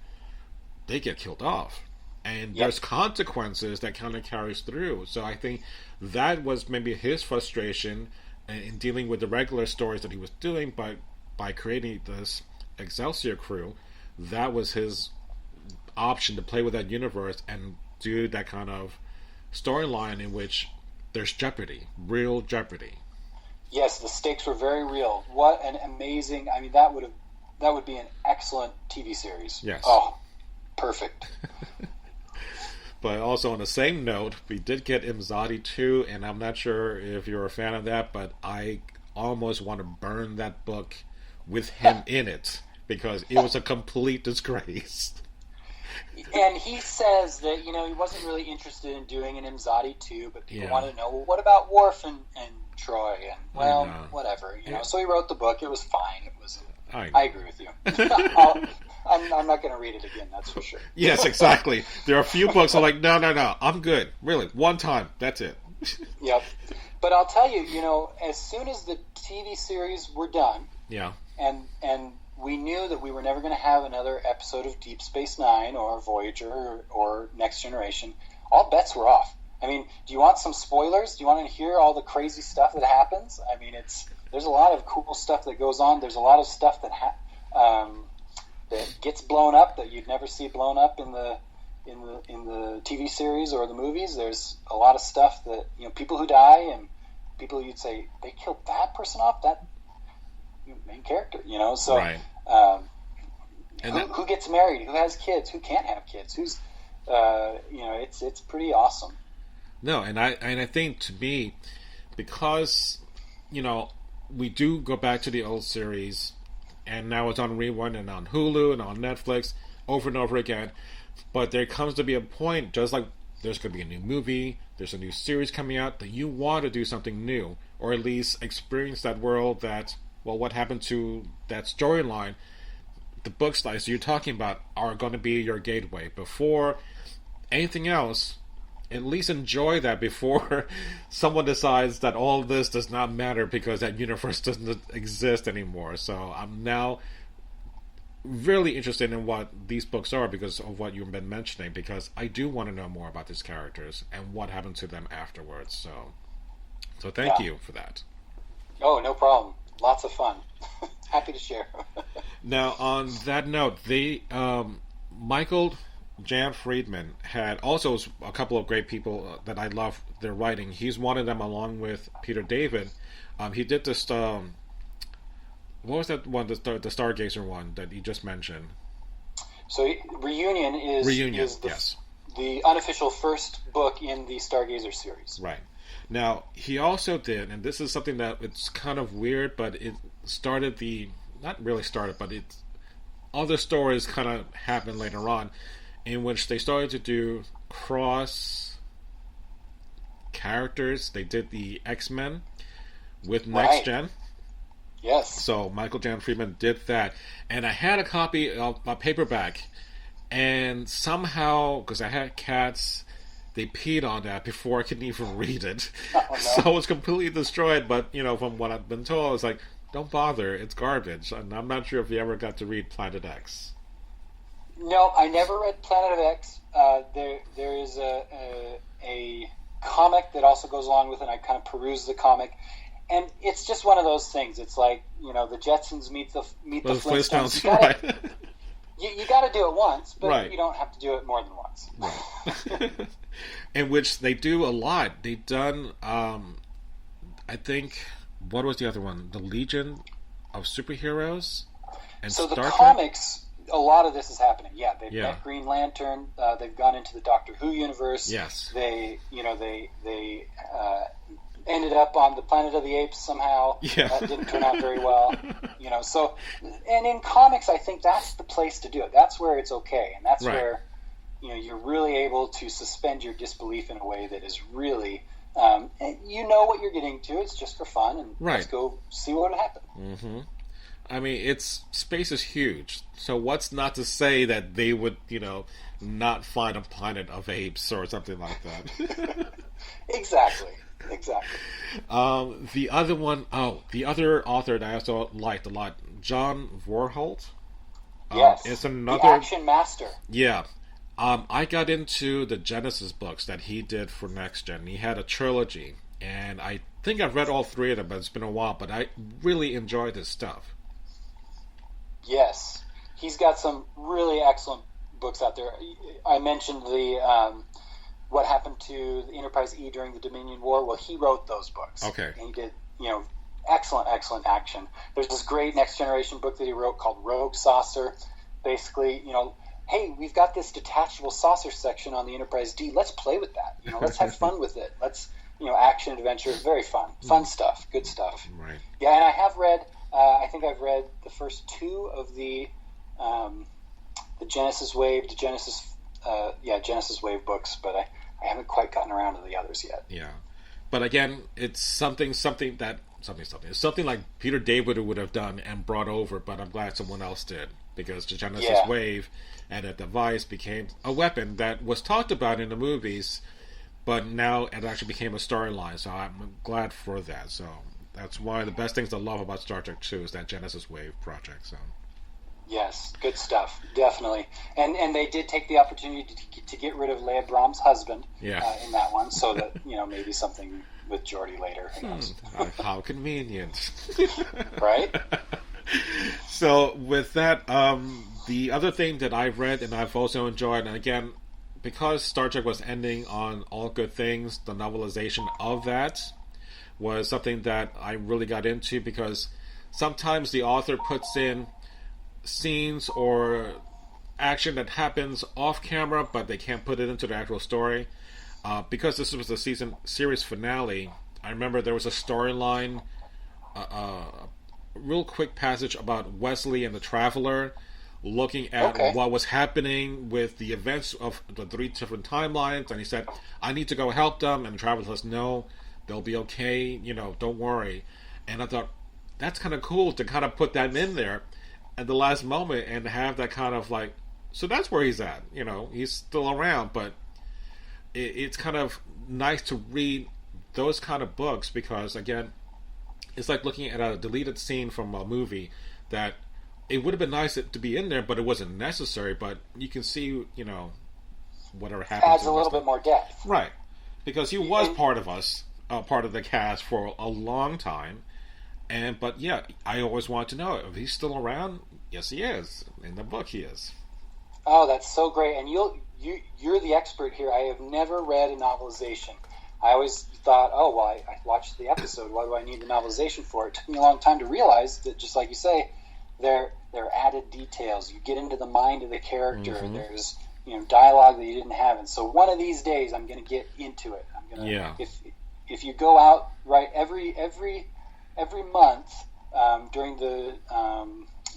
they get killed off. And there's consequences that kind of carries through. So I think that was maybe his frustration in dealing with the regular stories that he was doing, but by creating this Excelsior crew, that was his option to play with that universe and do that kind of storyline in which there's jeopardy, real jeopardy. Yes, the stakes were very real. What an amazing! I mean, that would be an excellent TV series. Yes. Oh, perfect. But also on the same note, we did get Imzadi 2, and I'm not sure if you're a fan of that, but I almost want to burn that book with him in it, because it was a complete disgrace. And he says that, he wasn't really interested in doing an Imzadi 2, but people wanted to know, well, what about Worf and Troy? And, well, whatever, So he wrote the book. It was fine. I agree with you. I'm not going to read it again, that's for sure. Yes, exactly. There are a few books I'm like, no, I'm good. Really, one time, that's it. Yep. But I'll tell you, as soon as the TV series were done, and we knew that we were never going to have another episode of Deep Space Nine or Voyager or Next Generation, all bets were off. I mean, do you want some spoilers? Do you want to hear all the crazy stuff that happens? I mean, there's a lot of cool stuff that goes on. There's a lot of stuff that that gets blown up that you'd never see blown up in the TV series or the movies. There's a lot of stuff that people who die, and people you'd say they killed that person off, that main character, so right. Who gets married, who has kids, who can't have kids, who's it's pretty awesome. No, and I think, to me, because we do go back to the old series, and now it's on Rewind and on Hulu and on Netflix over and over again, but there comes to be a point, just like there's going to be a new movie, there's a new series coming out, that you want to do something new, or at least experience that world, that, well, what happened to that storyline. The books that you're talking about are going to be your gateway. Before anything else, at least enjoy that before someone decides that all this does not matter because that universe doesn't exist anymore. So I'm now really interested in what these books are because of what you've been mentioning, because I do want to know more about these characters and what happened to them afterwards. So thank you for that. Oh, no problem. Lots of fun. Happy to share. Now, on that note, Michael Jan Friedman had also a couple of great people that I love their writing. He's one of them, along with Peter David. He did this. What was that one? The Stargazer one that you just mentioned. So Reunion is the unofficial first book in the Stargazer series. Right. Now, he also did, and this is something that it's kind of weird, but it started not really started, but other stories kind of happened later on, in which they started to do cross characters. They did the X-Men with Next Gen. Yes. So Michael Jan Friedman did that. And I had a copy of a paperback. And somehow, because I had cats, they peed on that before I could even read it. Oh, no. So it was completely destroyed. But, from what I've been told, it's like, don't bother. It's garbage. And I'm not sure if you ever got to read Planet X. No, I never read Planet of X. There is a comic that also goes along with it. I kind of perused the comic. And it's just one of those things. It's like, the Jetsons meet the Flintstones. You got to do it once, but you don't have to do it more than once. Right. In which they do a lot. They've done, I think, what was the other one? The Legion of Superheroes? And so Star the Trek? comics, a lot of this is happening. Yeah, they've met Green Lantern. They've gone into the Doctor Who universe. Yes. They ended up on the Planet of the Apes somehow. Yeah. That didn't turn out very well. So, and in comics, I think that's the place to do it. That's where it's okay, and that's where you're really able to suspend your disbelief in a way that is really, you know what you're getting to. It's just for fun, and let's go see what would happen. Mm-hmm. I mean, space is huge. So what's not to say that they would, not find a planet of apes or something like that? Exactly. The other one, the other author that I also liked a lot, John Vorholt. Yes, it's another the Action Master. Yeah, I got into the Genesis books that he did for Next Gen. He had a trilogy, and I think I've read all three of them, but it's been a while. But I really enjoyed his stuff. Yes, he's got some really excellent books out there. I mentioned the what happened to the Enterprise E during the Dominion War. Well, he wrote those books. Okay. And he did, excellent action. There's this great Next Generation book that he wrote called Rogue Saucer. Basically, hey, we've got this detachable saucer section on the Enterprise D. Let's play with that. Let's have fun with it. Let's, action adventure. Very fun stuff. Good stuff. Right. Yeah, and I have read. I think I've read the first two of the Genesis Wave, Genesis Wave books, but I haven't quite gotten around to the others yet. Yeah, but again, it's something like Peter David would have done and brought over, but I'm glad someone else did, because the Genesis Wave and that device became a weapon that was talked about in the movies, but now it actually became a storyline. So I'm glad for that. So that's one of the best things I love about Star Trek 2 is that Genesis Wave project. So. Yes, good stuff, definitely. And they did take the opportunity to get rid of Leia Brahm's husband in that one, so that, maybe something with Geordi later. Who knows? How convenient. Right? So with that, the other thing that I've read and I've also enjoyed, and again, because Star Trek was ending on All Good Things, the novelization of that was something that I really got into, because sometimes the author puts in scenes or action that happens off camera, but they can't put it into the actual story. Because this was the series finale, I remember there was a storyline, a real quick passage about Wesley and the Traveler, looking at what was happening with the events of the 3 different timelines, and he said, I need to go help them, and the Traveler says, no, they'll be okay, don't worry. And I thought, that's kind of cool to kind of put that in there at the last moment and have that kind of like, so that's where he's at. He's still around, but it's kind of nice to read those kind of books, because again, it's like looking at a deleted scene from a movie that it would have been nice to be in there, but it wasn't necessary. But you can see, whatever happens. Adds a little bit more depth, right? Because he was part of us, part of the cast for a long time. But yeah, I always want to know if he's still around. Yes, he is. In the book, he is. Oh, that's so great! And you're the expert here. I have never read a novelization. I always thought, I watched the episode. Why do I need the novelization for? It took me a long time to realize that, just like you say, there are added details. You get into the mind of the character. Mm-hmm. There's dialogue that you didn't have, and so one of these days I'm going to get into it. I'm going to if you go out every month during the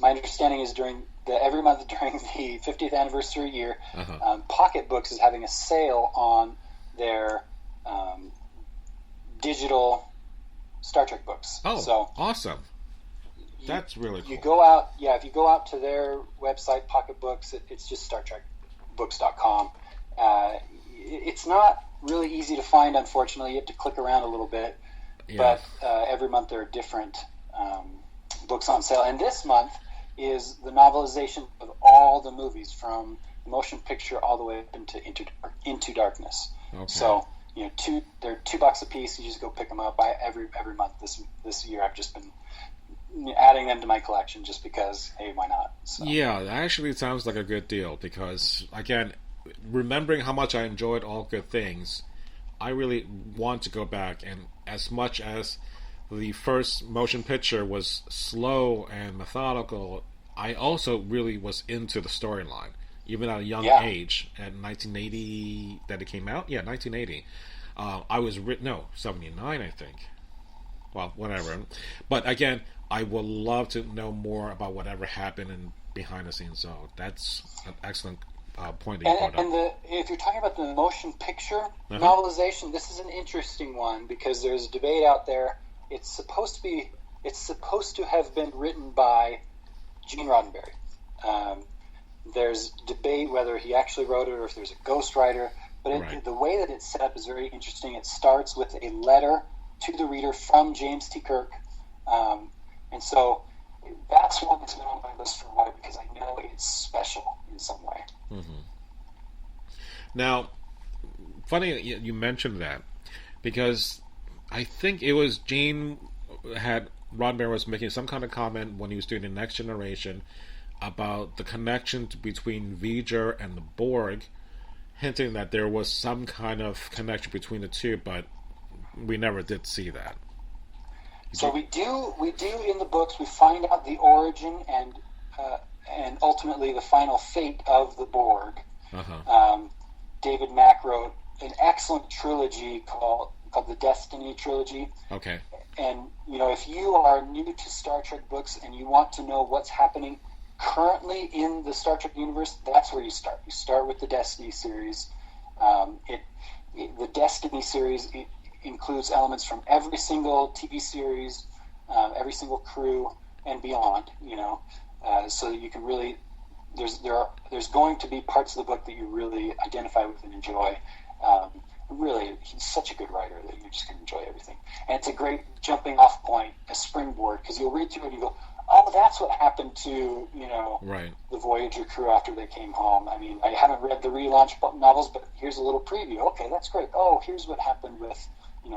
my understanding is every month during the 50th anniversary year, Pocket Books is having a sale on their digital Star Trek books. Oh, so awesome! That's really cool. You go out, if you go out to their website, Pocket Books, it's just StarTrekBooks.com. It's not really easy to find, unfortunately. You have to click around a little bit. Yeah. But every month there are different books on sale. And this month is the novelization of all the movies from the motion picture all the way up into Darkness. Okay. So, they're $2 a piece. You just go pick them up. Every month this year I've just been adding them to my collection just because, hey, why not? So. Yeah, actually it sounds like a good deal because, again, remembering how much I enjoyed All Good Things, I really want to go back, and as much as the first motion picture was slow and methodical, I also really was into the storyline, even at a young age. At 1980 that it came out? Yeah, 1980. I was 79, I think. Well, whatever. But again, I would love to know more about whatever happened in behind the scenes. So that's an excellent point that you brought up. If you're talking about the motion picture novelization, this is an interesting one because there's a debate out there. It's supposed to have been written by Gene Roddenberry. There's debate whether he actually wrote it or if there's a ghostwriter. But the way that it's set up is very interesting. It starts with a letter to the reader from James T. Kirk. And so that's one that's been on my list for a while because I know it's special in some way. Mm-hmm. Now, funny you mentioned that because I think it was Roddenberry was making some kind of comment when he was doing the Next Generation about the connection between V'ger and the Borg, hinting that there was some kind of connection between the two, but we never did see that. So we do in the books. We find out the origin and ultimately the final fate of the Borg. David Mack wrote an excellent trilogy called the Destiny trilogy. Okay. And if you are new to Star Trek books and you want to know what's happening currently in the Star Trek universe, that's where you start. You start with the Destiny series. The Destiny series includes elements from every single TV series, every single crew, and beyond. So you can really there's going to be parts of the book that you really identify with and enjoy. Really, he's such a good writer that you just can enjoy everything, and it's a great jumping off point, a springboard, because you'll read through it and you go, oh, that's what happened to the Voyager crew after they came home. I mean, I haven't read the relaunch novels, but here's a little preview. Okay, that's great. Oh, here's what happened with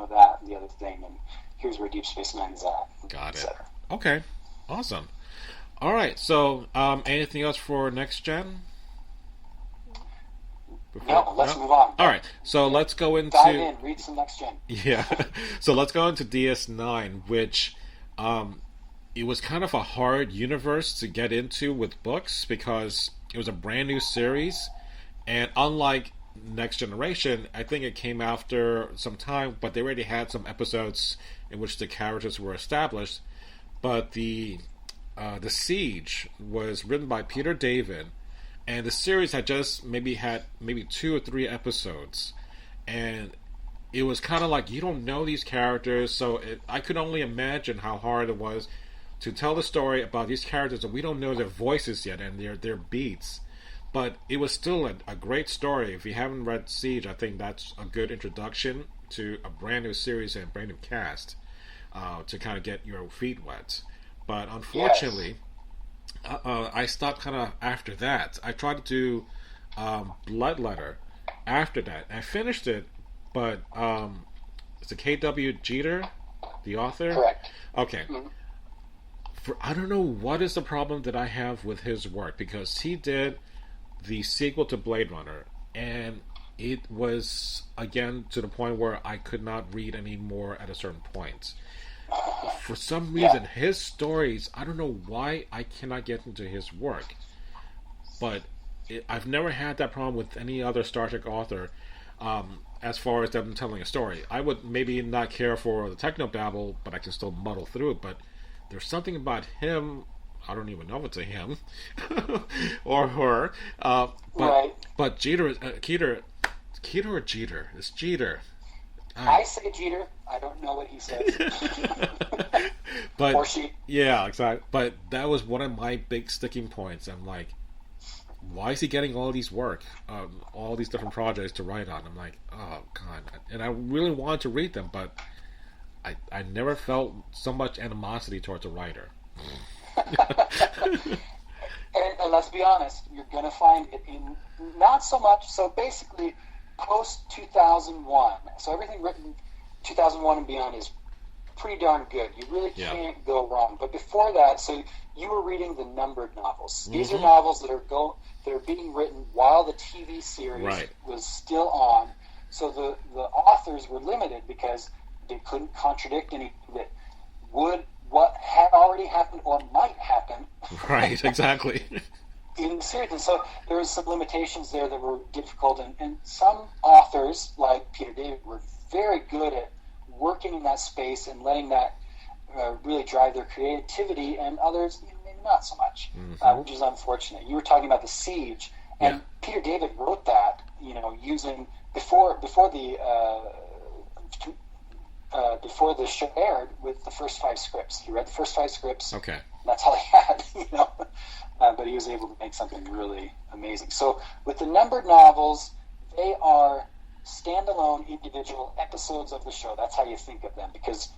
that and the other thing, and here's where Deep Space Nine is at. Got it. Okay, awesome. All right, so anything else for Next Gen? Let's move on. All right, so let's go into... Dive in, read some Next Gen. Yeah, so let's go into DS9, which it was kind of a hard universe to get into with books because it was a brand new series, and unlike Next Generation, I think it came after some time, but they already had some episodes in which the characters were established. But the Siege was written by Peter David, and the series had just maybe 2 or 3 episodes, and it was kind of like you don't know these characters, so I could only imagine how hard it was to tell the story about these characters and we don't know their voices yet and their beats. But it was still a great story. If you haven't read Siege, I think that's a good introduction to a brand new series and a brand new cast to kind of get your feet wet. But unfortunately, I stopped kind of after that. I tried to do Bloodletter after that. I finished it, but it's a K.W. Jeter, the author? Correct. Okay. Mm-hmm. I don't know what is the problem that I have with his work, because he did the sequel to Blade Runner, and it was, again, to the point where I could not read anymore at a certain point. For some reason, his stories, I don't know why I cannot get into his work, but I've never had that problem with any other Star Trek author as far as them telling a story. I would maybe not care for the technobabble, but I can still muddle through it, but there's something about him, I don't even know if it's a him or her, but Jeter, Keeter or Jeter? It's Jeter. I say Jeter. I don't know what he says. But or she. yeah, exactly. But that was one of my big sticking points. I'm like, why is he getting all these work, all these different projects to write on? I'm like, oh god, and I really wanted to read them, but I never felt so much animosity towards a writer. And let's be honest, you're going to find it in not so much. So basically, post 2001, so everything written 2001 and beyond is pretty darn good. You really can't go wrong. But before that, so you were reading the numbered novels. These are novels that are being written while the TV series was still on. So the authors were limited because they couldn't contradict anything that what had already happened or might happen. Right, exactly. In the series. And so there was some limitations there that were difficult, and some authors, like Peter David, were very good at working in that space and letting that really drive their creativity, and others maybe not so much, which is unfortunate. You were talking about The Siege, and Peter David wrote that, using before the show aired with the first 5 scripts. He read the first 5 scripts. Okay. That's all he had, but he was able to make something really amazing. So with the numbered novels, they are standalone individual episodes of the show. That's how you think of them, because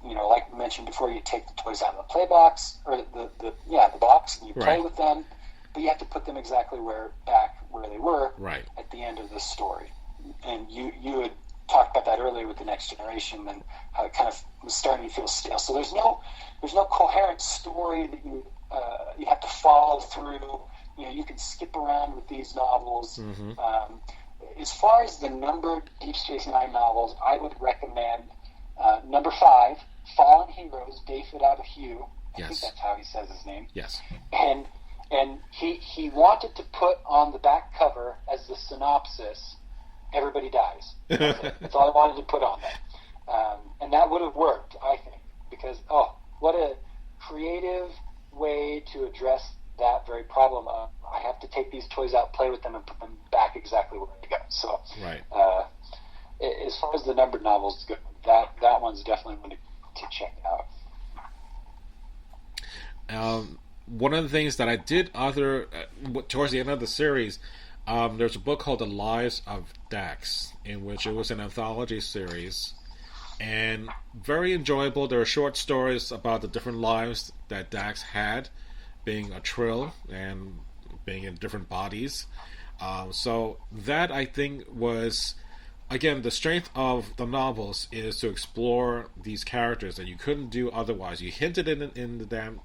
like we mentioned before, you take the toys out of the play box, or the box, and you play with them, but you have to put them exactly back where they were at the end of the story. And you had talked about that earlier with The Next Generation, and how it kind of was starting to feel stale. So there's no coherent story that you have to follow through. You can skip around with these novels. As far as the numbered Deep Space Nine novels, I would recommend number 5, Fallen Heroes, David Abihu. I think that's how he says his name. Yes. And he wanted to put on the back cover as the synopsis, everybody dies. That's all I wanted to put on there. And that would have worked, I think, because, what a creative way to address that very problem of, I have to take these toys out, play with them, and put them back exactly where they go. So, as far as the numbered novels go, that one's definitely one to check out. One of the things that I did towards the end of the series, there's a book called The Lives of Dax, in which it was an anthology series, and very enjoyable. There are short stories about the different lives that Dax had, being a Trill and being in different bodies. So that, I think, was, again, the strength of the novels is to explore these characters that you couldn't do otherwise. You hinted in the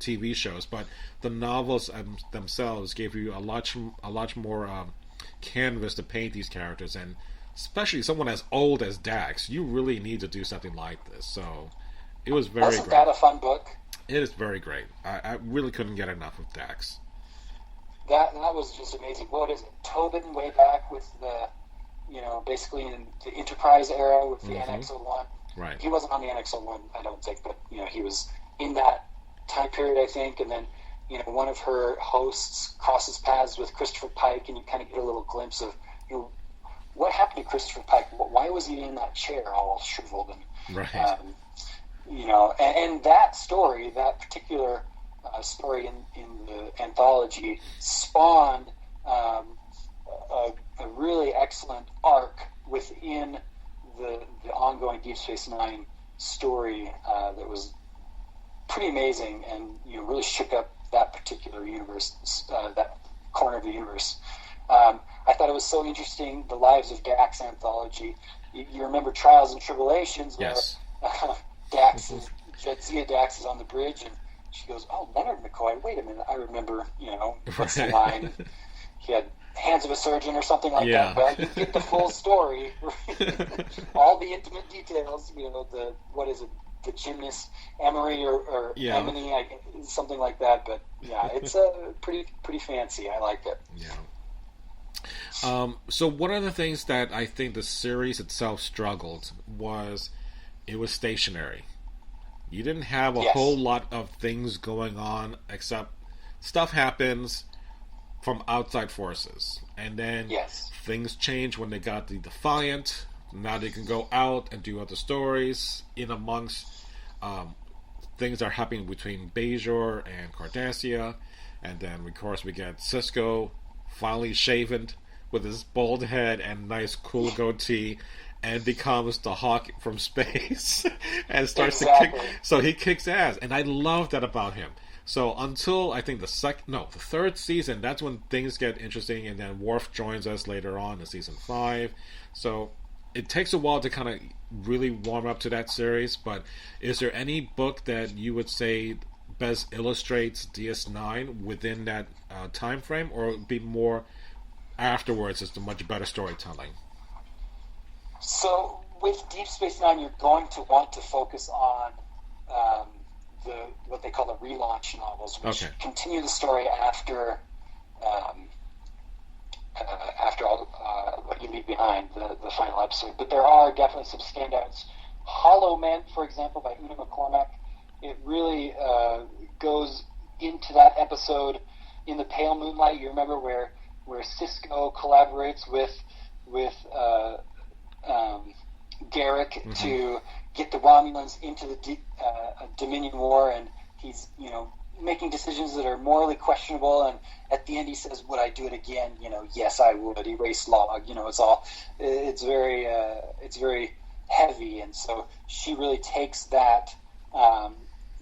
TV shows, but the novels themselves gave you a lot more canvas to paint these characters, and especially someone as old as Dax, you really need to do something like this. So it was very Wasn't great. that a fun book? It is very great. I really couldn't get enough of Dax. That was just amazing. What is it? Tobin way back with the, basically in the Enterprise era with the NX-01. Right. He wasn't on the NX-01, I don't think, but, he was in that time period, I think, and then, one of her hosts crosses paths with Christopher Pike, and you kind of get a little glimpse of, what happened to Christopher Pike? Why was he in that chair all shriveled? And, right. And that story, that particular story in the anthology, spawned a really excellent arc within the ongoing Deep Space Nine story that was pretty amazing, and really shook up that particular universe, that corner of the universe. I thought it was so interesting, the Lives of Dax anthology. You remember Trials and Tribulations, where Jadzia Dax is on the bridge, and she goes, "Oh, Leonard McCoy, wait a minute, I remember, what's the line? He had hands of a surgeon or something like that." Well, you get the full story, all the intimate details, the gymnast, Emery or Emily, something like that, but it's pretty fancy. I like it. So one of the things that I think the series itself struggled was it was stationary. You didn't have a whole lot of things going on, except stuff happens from outside forces. And then things change when they got the Defiant. Now they can go out and do other stories in amongst things that are happening between Bajor and Cardassia. And then, of course, we get Sisko finally shaven with his bald head and nice cool goatee, and becomes the Hawk from space and starts to kick. So he kicks ass, and I love that about him. So until I think the third season, that's when things get interesting, and then Worf joins us later on in season 5. So it takes a while to kind of really warm up to that series. But is there any book that you would say best illustrates DS9 within that time frame, or would be more afterwards? It's a much better storytelling. So with Deep Space Nine, you're going to want to focus on what they call the relaunch novels, which continue the story after all what you leave behind, the final episode. But there are definitely some standouts. Hollow Men, for example, by Una McCormack. It really goes into that episode in the pale moonlight. You remember where Sisko collaborates with Garrick to get the Romulans into the Dominion War, and he's making decisions that are morally questionable, and at the end he says, "Would I do it again?" Yes, I would. Erase log. It's very heavy, and so she really takes that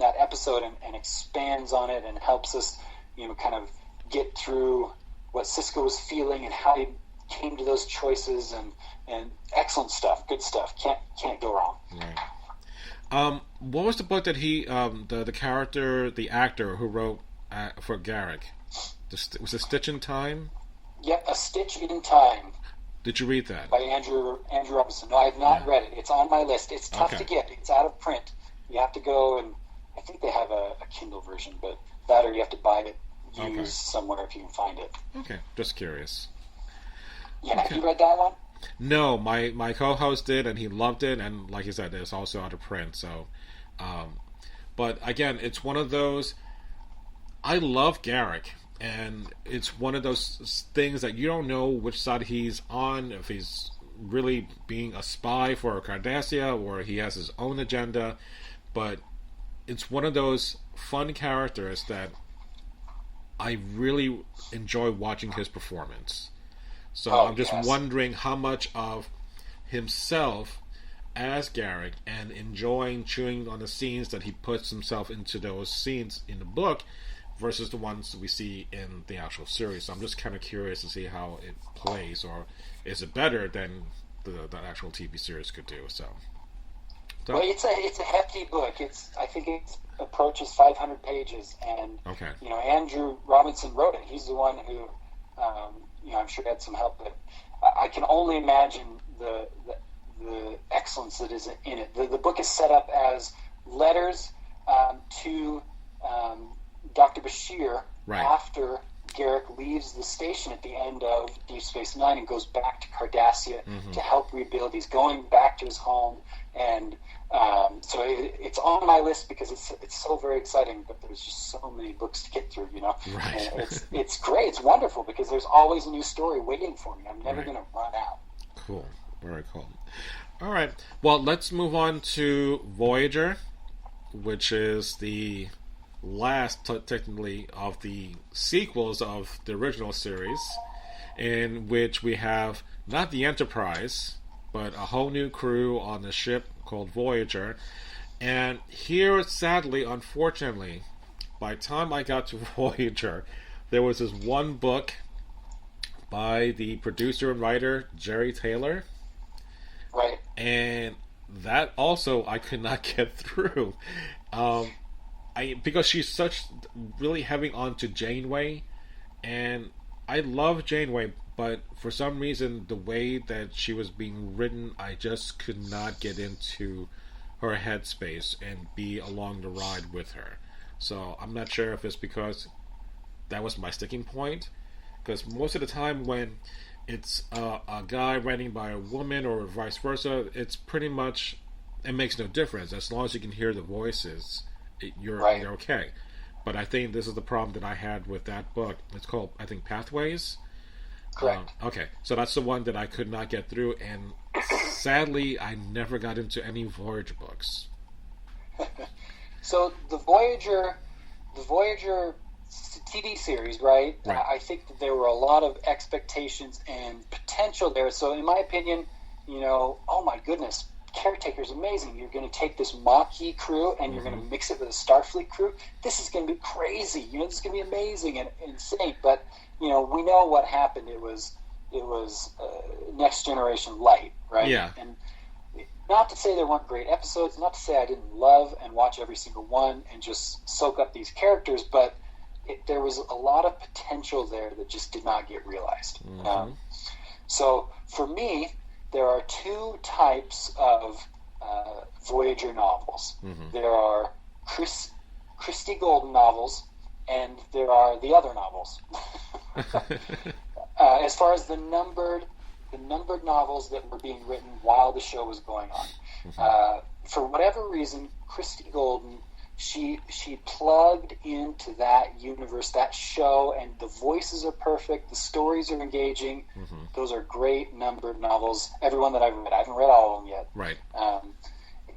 episode and expands on it and helps us kind of get through what Sisko was feeling and how he came to those choices, and excellent stuff, good stuff. Can't go wrong. Right. What was the book that he the actor who wrote for Garrick? Was it Stitch in Time? Yep, A Stitch in Time. Did you read that? By Andrew Robinson. No, I have not read it. It's on my list. It's tough to get. It's out of print. You have to go, and I think they have a Kindle version, but that, or you have to buy it used somewhere if you can find it. Okay, just curious. Yeah, have you read that one? No, my co-host did, and he loved it, and like you said, it's also out of print. So, but again, it's one of those. I love Garrick, and it's one of those things that you don't know which side he's on, if he's really being a spy for Cardassia or he has his own agenda. But it's one of those fun characters that I really enjoy watching his performance. So I'm just wondering how much of himself as Garrick and enjoying chewing on the scenes that he puts himself into those scenes in the book versus the ones we see in the actual series. So I'm just kind of curious to see how it plays, or is it better than the actual TV series could do? So well, it's a hefty book. I think it approaches 500 pages, and Andrew Robinson wrote it. He's the one who I'm sure had some help, but I can only imagine the excellence that is in it. The book is set up as letters to Dr. Bashir after Garrick leaves the station at the end of Deep Space Nine and goes back to Cardassia to help rebuild. He's going back to his home, and so it's on my list because it's so very exciting, but there's just so many books to get through, Right. And it's great. It's wonderful because there's always a new story waiting for me. I'm never going to run out. Cool. Very cool. All right. Well, let's move on to Voyager, which is the last, technically, of the sequels of the original series, in which we have not the Enterprise, but a whole new crew on the ship called Voyager. And here, sadly, unfortunately, by the time I got to Voyager, there was this one book by the producer and writer Jerry Taylor. Right. And that also I could not get through. Because she's really heavy onto Janeway, and I love Janeway, but for some reason the way that she was being written, I just could not get into her headspace and be along the ride with her. So I'm not sure if it's because that was my sticking point, because most of the time when it's a guy writing by a woman or vice versa, it's pretty much, it makes no difference as long as you can hear the voices. You're okay. But I think this is the problem that I had with that book. It's called, I think, Pathways. Correct. Okay, so that's the one that I could not get through, and sadly, I never got into any Voyager books. So the Voyager TV series, right? I think that there were a lot of expectations and potential there. So in my opinion, oh my goodness, Caretaker's amazing. You're going to take this Maquis crew and you're going to mix it with a Starfleet crew. This is going to be crazy. This is going to be amazing and insane. But we know what happened. It was Next Generation Light, right? Yeah. And not to say there weren't great episodes, not to say I didn't love and watch every single one and just soak up these characters, but there was a lot of potential there that just did not get realized. So for me, there are two types of Voyager novels. There are Christie Golden novels, and there are the other novels. As far as the numbered novels that were being written while the show was going on, for whatever reason, Christie Golden, she plugged into that universe, that show, and the voices are perfect, the stories are engaging. Those are great numbered novels. Everyone that I've read, I haven't read all of them yet. Right.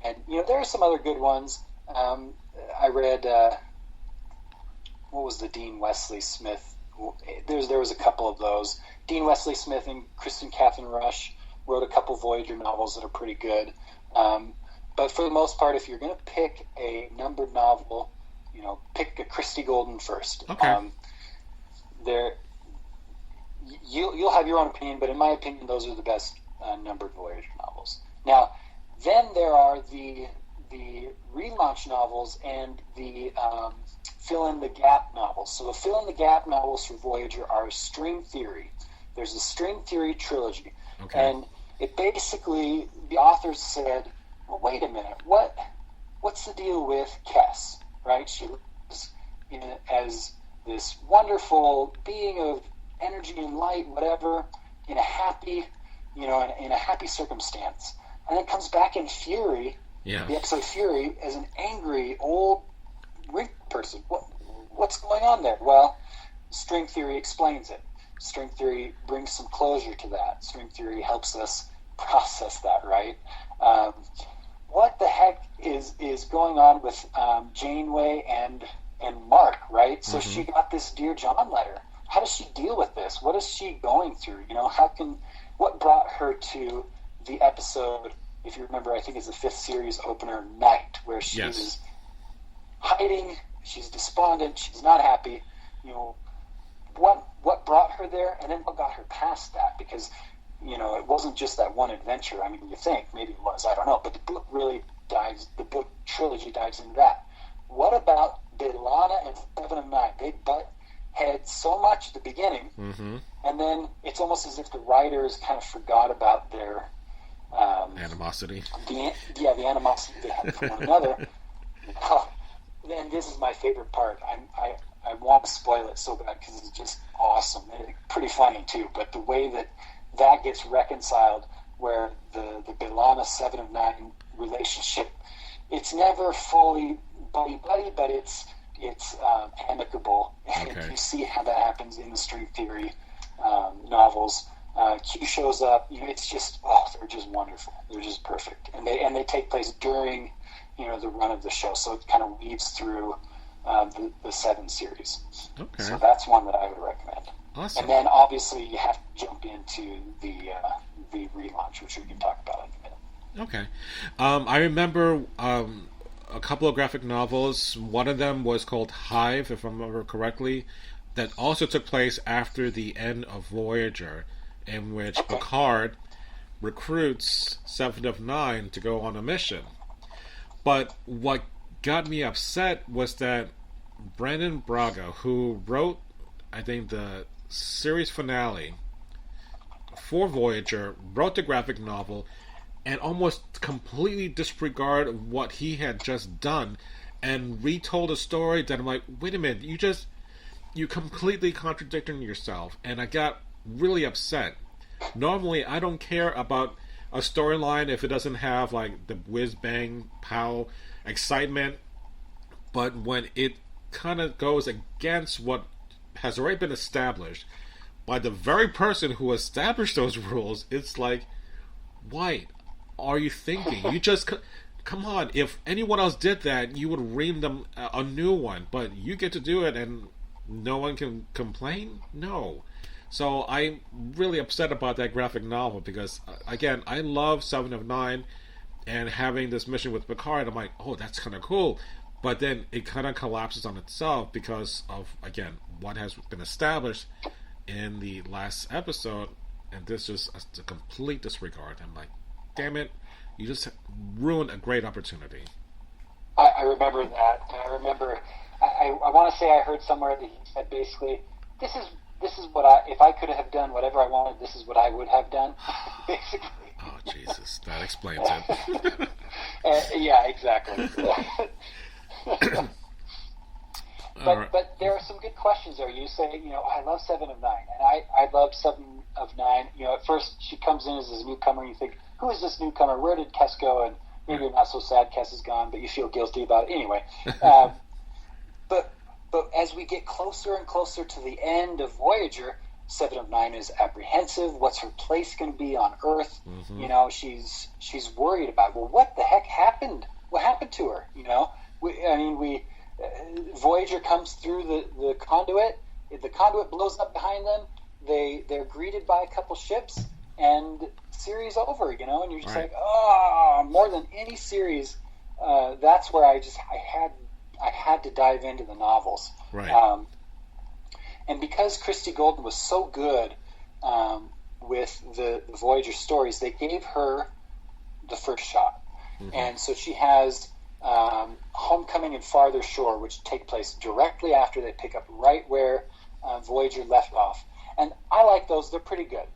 And there are some other good ones. I read what was the Dean Wesley Smith? There was a couple of those. Dean Wesley Smith and Kristen Catherine Rush wrote a couple Voyager novels that are pretty good. But for the most part, if you're going to pick a numbered novel, pick a Christie Golden first. Okay. You'll have your own opinion, but in my opinion, those are the best numbered Voyager novels. Now, then there are the relaunch novels and the fill-in-the-gap novels. So the fill-in-the-gap novels for Voyager are String Theory. There's a String Theory trilogy. Okay. And it basically, the authors said, well, wait a minute, what's the deal with Kes, right? She lives as this wonderful being of energy and light, whatever, in a happy, in a happy circumstance. And then comes back in Fury, the episode Fury, as an angry, old, wrinkled person. What's going on there? Well, String Theory explains it. String Theory brings some closure to that. String Theory helps us process that, right? What the heck is going on with Janeway and Mark, right? So she got this Dear John letter. How does she deal with this? What is she going through? What brought her to the episode, if you remember, I think it's the 5th series opener, Night, where she is hiding, she's despondent, she's not happy. What brought her there, and then what got her past that? Because it wasn't just that one adventure. I mean, you think maybe it was, I don't know, but the book trilogy dives into that. What about B'Elanna and Seven of Nine? They butt heads so much at the beginning, and then it's almost as if the writers kind of forgot about their animosity. The animosity they had for one another. And this is my favorite part. I want to spoil it so bad because it's just awesome. It's pretty funny too, but the way that gets reconciled, where the B'Elanna 7 of 9 relationship, it's never fully buddy-buddy, but it's amicable. Okay. And you see how that happens in the String Theory novels. Q shows up. It's just, they're just wonderful. They're just perfect, and they take place during the run of the show, so it kind of weaves through the 7 series. Okay. So that's one that I would recommend. Awesome. And then obviously you have to jump into the relaunch, which we can talk about in a minute. Okay. I remember a couple of graphic novels. One of them was called Hive, if I remember correctly, that also took place after the end of Voyager, in which Picard recruits 7 of 9 to go on a mission. But what got me upset was that Brandon Braga, who wrote, I think, the series finale for Voyager, wrote the graphic novel and almost completely disregarded what he had just done and retold a story that I'm like, wait a minute, you completely contradicting yourself. And I got really upset. Normally, I don't care about a storyline if it doesn't have like the whiz bang pow excitement, but when it kind of goes against what has already been established by the very person who established those rules, it's like, why? are you thinking? You just come on. If anyone else did that, you would ream them a new one. But you get to do it, and no one can complain. No. So I'm really upset about that graphic novel because, again, I love Seven of Nine, and having this mission with Picard, I'm like, oh, that's kind of cool. But then it kind of collapses on itself because of, again, what has been established in the last episode, and this is a complete disregard. I'm like, damn it, you just ruined a great opportunity. I remember that. I remember, I want to say I heard somewhere that he said basically, this is what if I could have done whatever I wanted, this is what I would have done, basically. Oh, Jesus, that explains it. Yeah, exactly. But there are some good questions there. You say, I love 7 of 9, and I love 7 of 9. At first she comes in as this newcomer, and you think, who is this newcomer? Where did Kes go? And maybe you're not so sad Kes is gone, but you feel guilty about it anyway. But as we get closer and closer to the end of Voyager, 7 of 9 is apprehensive. What's her place going to be on Earth? Mm-hmm. She's worried about, well, what the heck happened? What happened to her? Voyager comes through the conduit. The conduit blows up behind them. They're greeted by a couple ships, and series over. And you're just like, oh, more than any series. That's where I had to dive into the novels. Right. And because Christy Golden was so good with the Voyager stories, they gave her the first shot. Mm-hmm. And so she has Homecoming and Farther Shore, which take place directly after they pick up right where Voyager left off. And I like those. They're pretty good.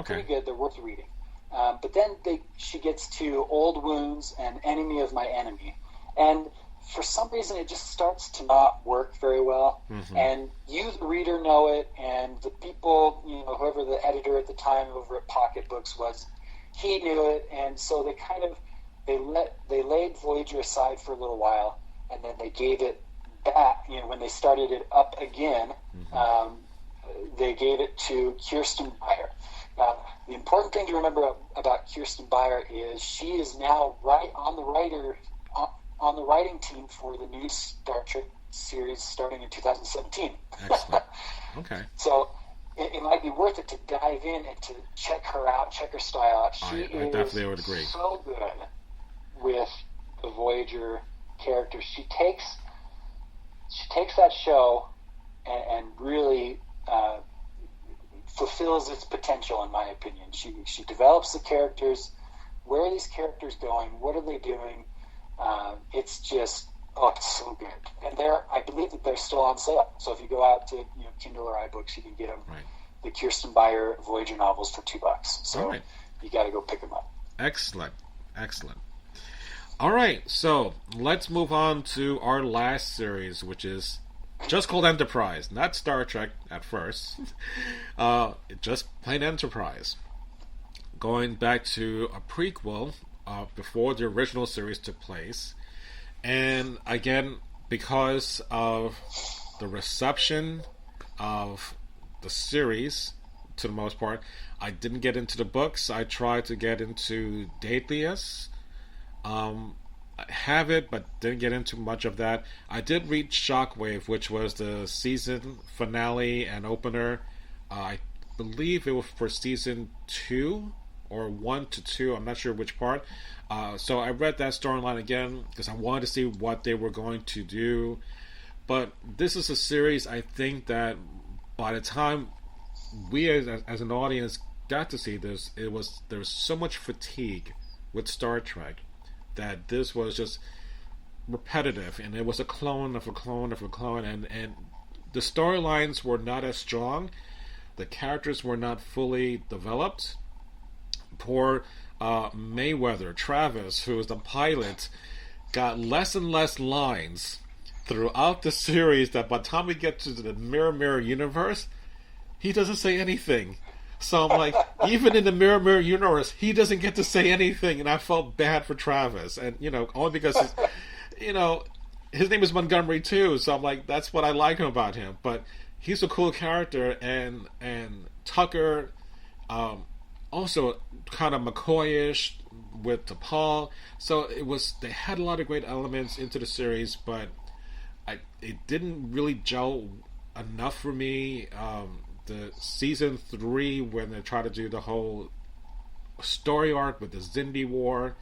Pretty good. They're worth reading. But then she gets to Old Wounds and Enemy of My Enemy. And for some reason, it just starts to not work very well. Mm-hmm. And you, the reader, know it, and the people, whoever the editor at the time over at Pocket Books was, he knew it, and so they laid Voyager aside for a little while, and then they gave it back. When they started it up again, mm-hmm. They gave it to Kirsten Beyer. Now, the important thing to remember about Kirsten Beyer is she is now on the writing team for the new Star Trek series starting in 2017. Excellent. Okay. So it might be worth it to dive in and to check her out, check her style out. She I definitely would agree. So good with the Voyager characters. She takes that show and really fulfills its potential, in my opinion. She develops the characters. Where are these characters going? What are they doing? It's just, it's so good. And I believe that they're still on sale. So if you go out to Kindle or iBooks, you can get them. Right. The Kirsten Beyer Voyager novels for $2. So you got to go pick them up. Excellent. All right, so let's move on to our last series, which is just called Enterprise, not Star Trek at first. Just plain Enterprise. Going back to a prequel before the original series took place. And again, because of the reception of the series, to the most part, I didn't get into the books. I tried to get into Daedalus. I have it, but didn't get into much of that. I did read Shockwave, which was the season finale and opener. I believe it was for season 2 or 1 to 2. I'm not sure which part. So I read that storyline again because I wanted to see what they were going to do. But this is a series I think that by the time we as an audience got to see this, there was so much fatigue with Star Trek that this was just repetitive, and it was a clone of a clone of a clone, and the storylines were not as strong. The characters were not fully developed. Poor Mayweather, Travis, who was the pilot, got less and less lines throughout the series, that by the time we get to the Mirror universe, he doesn't say anything. So I'm like, even in the Mirror universe, he doesn't get to say anything, and I felt bad for Travis, and only because his name is Montgomery too, so I'm like, that's what I like about him. But he's a cool character, and Tucker, also kind of McCoyish with T'Pol. So they had a lot of great elements into the series, but it didn't really gel enough for me. The season 3, when they tried to do the whole story arc with the Xindi War,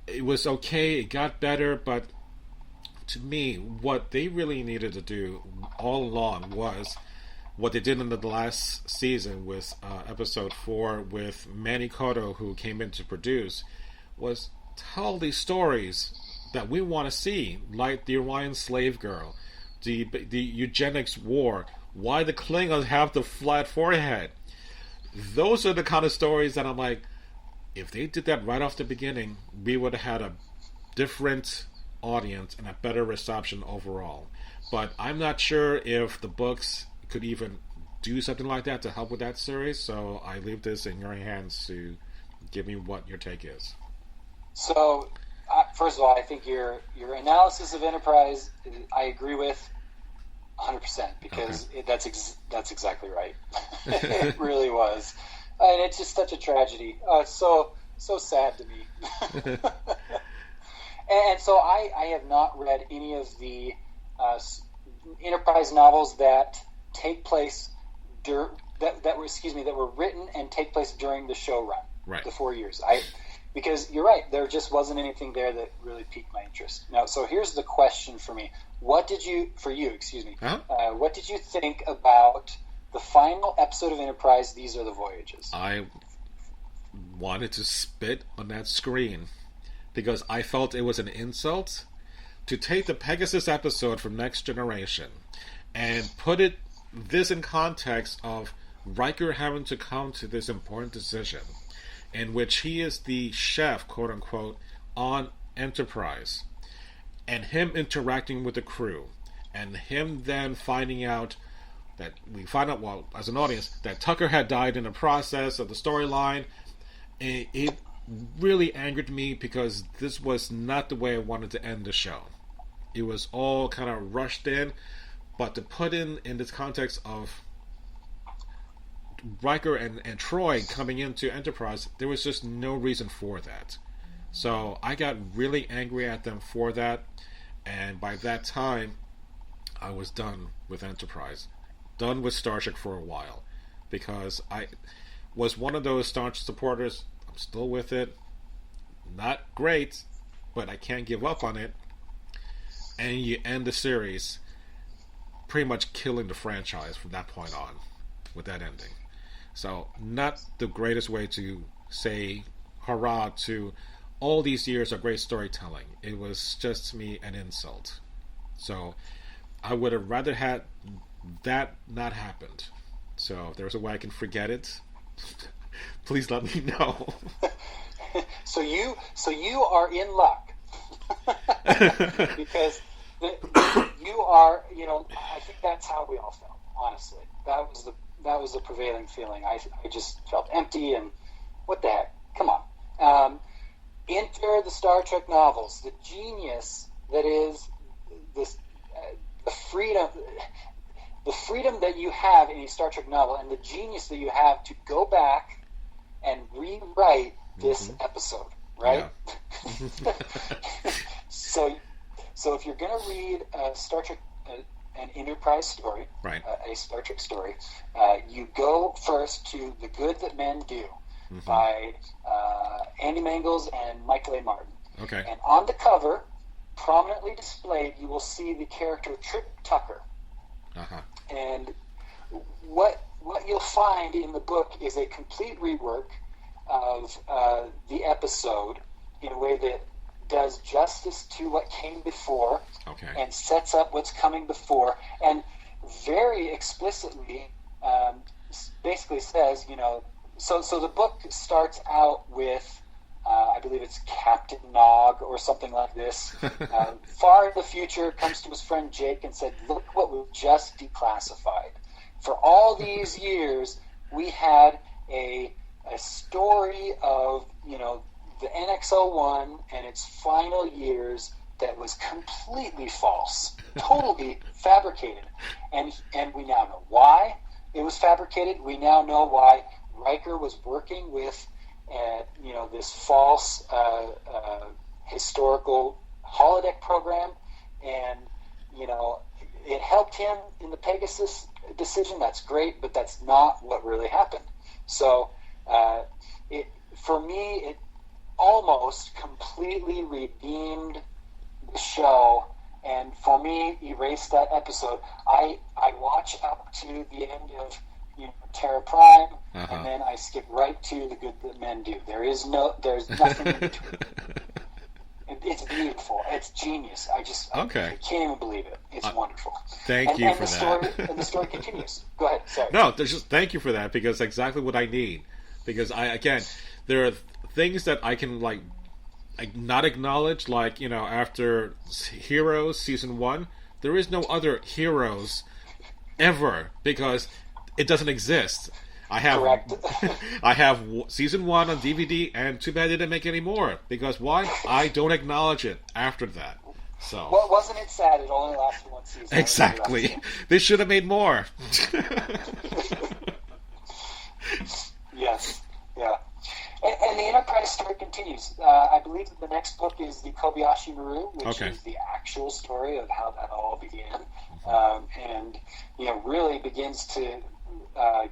it was okay. It got better, but to me, what they really needed to do all along was what they did in the last season with episode 4 with Manny Coto, who came in to produce, was tell these stories that we want to see, like the Orion slave girl, the eugenics war, why the Klingons have the flat forehead. Those are the kind of stories that I'm like, if they did that right off the beginning, we would have had a different audience and a better reception overall. But I'm not sure if the books could even do something like that to help with that series, so I leave this in your hands to give me what your take is. So, first of all, I think your analysis of Enterprise, I agree with 100%, because that's exactly right. It really was. And it's just such a tragedy. It's so sad to me. And so I have not read any of the Enterprise novels that take place that were written and take place during the show run, right. The 4 years. Because you're right, there just wasn't anything there that really piqued my interest. Now, so here's the question for me: what did you think about the final episode of Enterprise? These are the Voyages. I wanted to spit on that screen, because I felt it was an insult to take the Pegasus episode from Next Generation and put this in context of Riker having to come to this important decision, in which he is the chef, quote unquote, on Enterprise, and him interacting with the crew, and him then finding out that as an audience, that Tucker had died in the process of the storyline. It really angered me, because this was not the way I wanted to end the show. It was all kind of rushed in, but to put in this context of Riker and Troy coming into Enterprise, there was just no reason for that. So I got really angry at them for that, and by that time I was done with Enterprise, done with Star Trek for a while, because I was one of those staunch supporters. I'm still with it. Not great, but I can't give up on it. And you end the series pretty much killing the franchise from that point on with that ending. So, not the greatest way to say hurrah to all these years of great storytelling. It was just, to me, an insult. So, I would have rather had that not happened. So, if there's a way I can forget it, please let me know. So you are in luck. Because you are, I think that's how we all felt, honestly. That was the prevailing feeling. I just felt empty, and what the heck? Come on. Enter the Star Trek novels, the genius that is this, the freedom that you have in a Star Trek novel, and the genius that you have to go back and rewrite this episode, right? Yeah. So if you're going to read a Star Trek, an Enterprise story, right. A Star Trek story, you go first to The Good That Men Do by Andy Mangels and Michael A. Martin. Okay. And on the cover, prominently displayed, you will see the character Trip Tucker. Uh-huh. And what you'll find in the book is a complete rework of the episode in a way that does justice to what came before, okay, and sets up what's coming before, and very explicitly basically says, so the book starts out with I believe it's Captain Nog or something like this. Far in the future, comes to his friend Jake and said, look what we've just declassified. For all these years, we had a story of, the NX-01 and its final years that was completely false, totally fabricated. And we now know why it was fabricated. We now know why Riker was working with, this false historical holodeck program, and it helped him in the Pegasus decision. That's great, but that's not what really happened. So, for me, it almost completely redeemed the show, and for me, erased that episode. I watch up to the end of Terra Prime, and then I skip right to The Good That Men Do. There's nothing in between. It's beautiful. It's genius. I can't even believe it. It's wonderful. Thank you for that. And the story continues. Go ahead. Sorry. No, thank you for that, because exactly what I need. Because there are things that I can not acknowledge, after Heroes Season 1, there is no other Heroes ever, because it doesn't exist. I have Season 1 on DVD, and too bad they didn't make any more. Because why? I don't acknowledge it after that. So. Well, wasn't it sad? It only lasted one season. Exactly. They should have made more. Yes. Yeah. And the Enterprise story continues. I believe that the next book is the Kobayashi Maru, which is the actual story of how that all began, and really begins to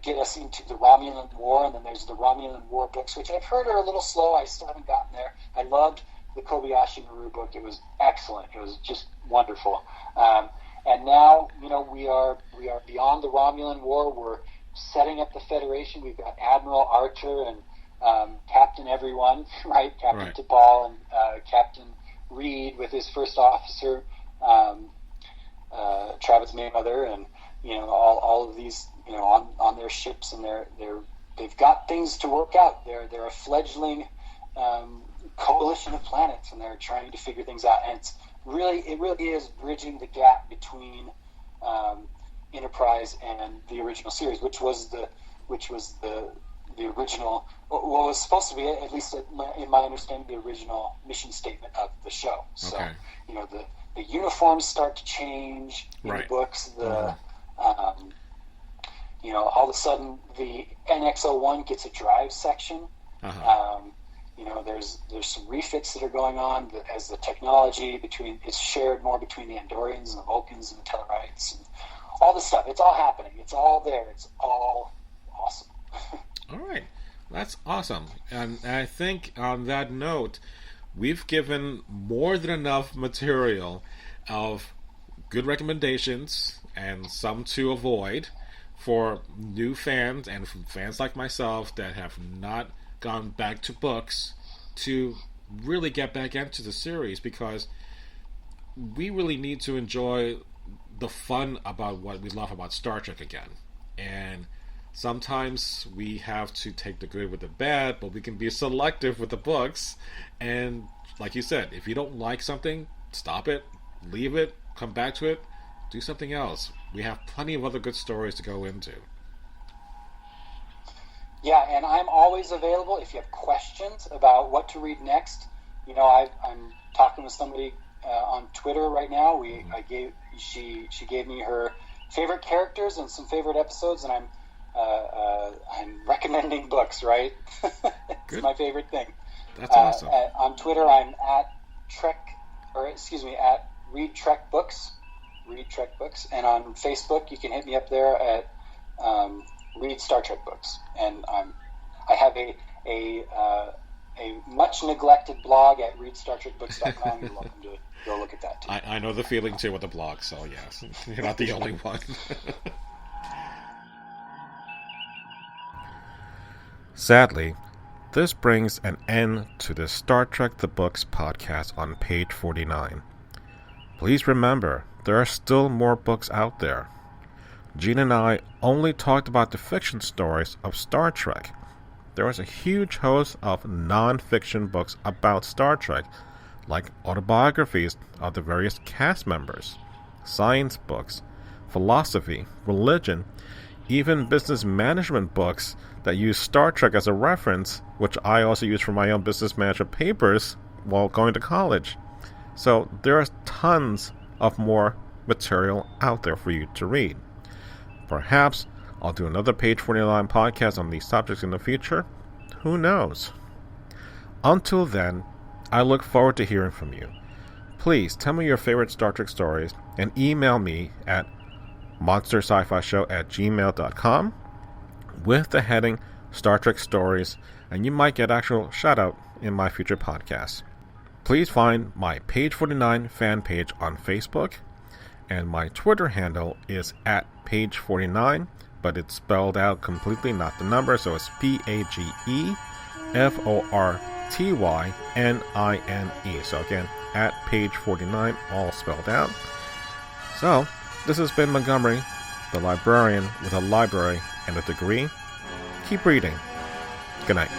get us into the Romulan War. And then there's the Romulan War books, which I've heard are a little slow. I still haven't gotten there. I loved the Kobayashi Maru book. It was excellent. It was just wonderful. And now we are beyond the Romulan War. We're setting up the Federation. We've got Admiral Archer and Captain Everyone, right? Captain T'Pol and Captain Reed with his first officer, Travis Mayweather, and all of these on their ships, and they've got things to work out. They're a fledgling coalition of planets, and they're trying to figure things out. And it really is bridging the gap between Enterprise and the original series, which was the original, what was supposed to be, at least in my understanding, the original mission statement of the show. So, the uniforms start to change in the books. All of a sudden, the NX-01 gets a drive section. There's some refits that are going on as the technology is shared more between the Andorians and the Vulcans and the Tellarites and all this stuff. It's all happening. It's all there. It's all awesome. All right. That's awesome. And I think on that note, we've given more than enough material of good recommendations and some to avoid for new fans and from fans like myself that have not gone back to books to really get back into the series, because we really need to enjoy the fun about what we love about Star Trek again. And sometimes we have to take the good with the bad, but we can be selective with the books. And like you said, if you don't like something, stop it, leave it, come back to it, do something else. We have plenty of other good stories to go into. Yeah, and I'm always available if you have questions about what to read next. I'm talking with somebody on Twitter right now. She gave me her favorite characters and some favorite episodes, and I'm recommending books, right? It's my favorite thing. That's awesome. On Twitter, I'm at Read Trek Books, and on Facebook, you can hit me up there at Read Star Trek Books, and I have a much neglected blog at readstartrekbooks.com. You're welcome to go look at that too. I know the feeling too with the blog, so yes, you're not the only one. Sadly, this brings an end to the Star Trek The Books podcast on page 49. Please remember, there are still more books out there. Gene and I only talked about the fiction stories of Star Trek. There is a huge host of non-fiction books about Star Trek, like autobiographies of the various cast members, science books, philosophy, religion, even business management books that use Star Trek as a reference, which I also use for my own business management papers while going to college. So there are tons of more material out there for you to read. Perhaps I'll do another Page 49 podcast on these subjects in the future. Who knows? Until then, I look forward to hearing from you. Please tell me your favorite Star Trek stories and email me at monsterscifishow@gmail.com with the heading Star Trek Stories, and you might get actual shout out in my future podcasts. Please find my Page 49 fan page on Facebook, and my Twitter handle is @page49, but it's spelled out completely, not the number, so it's PAGEFORTYNINE. So again, @page49, all spelled out. So, this has been Montgomery, the librarian with a library and a degree. Keep reading. Good night.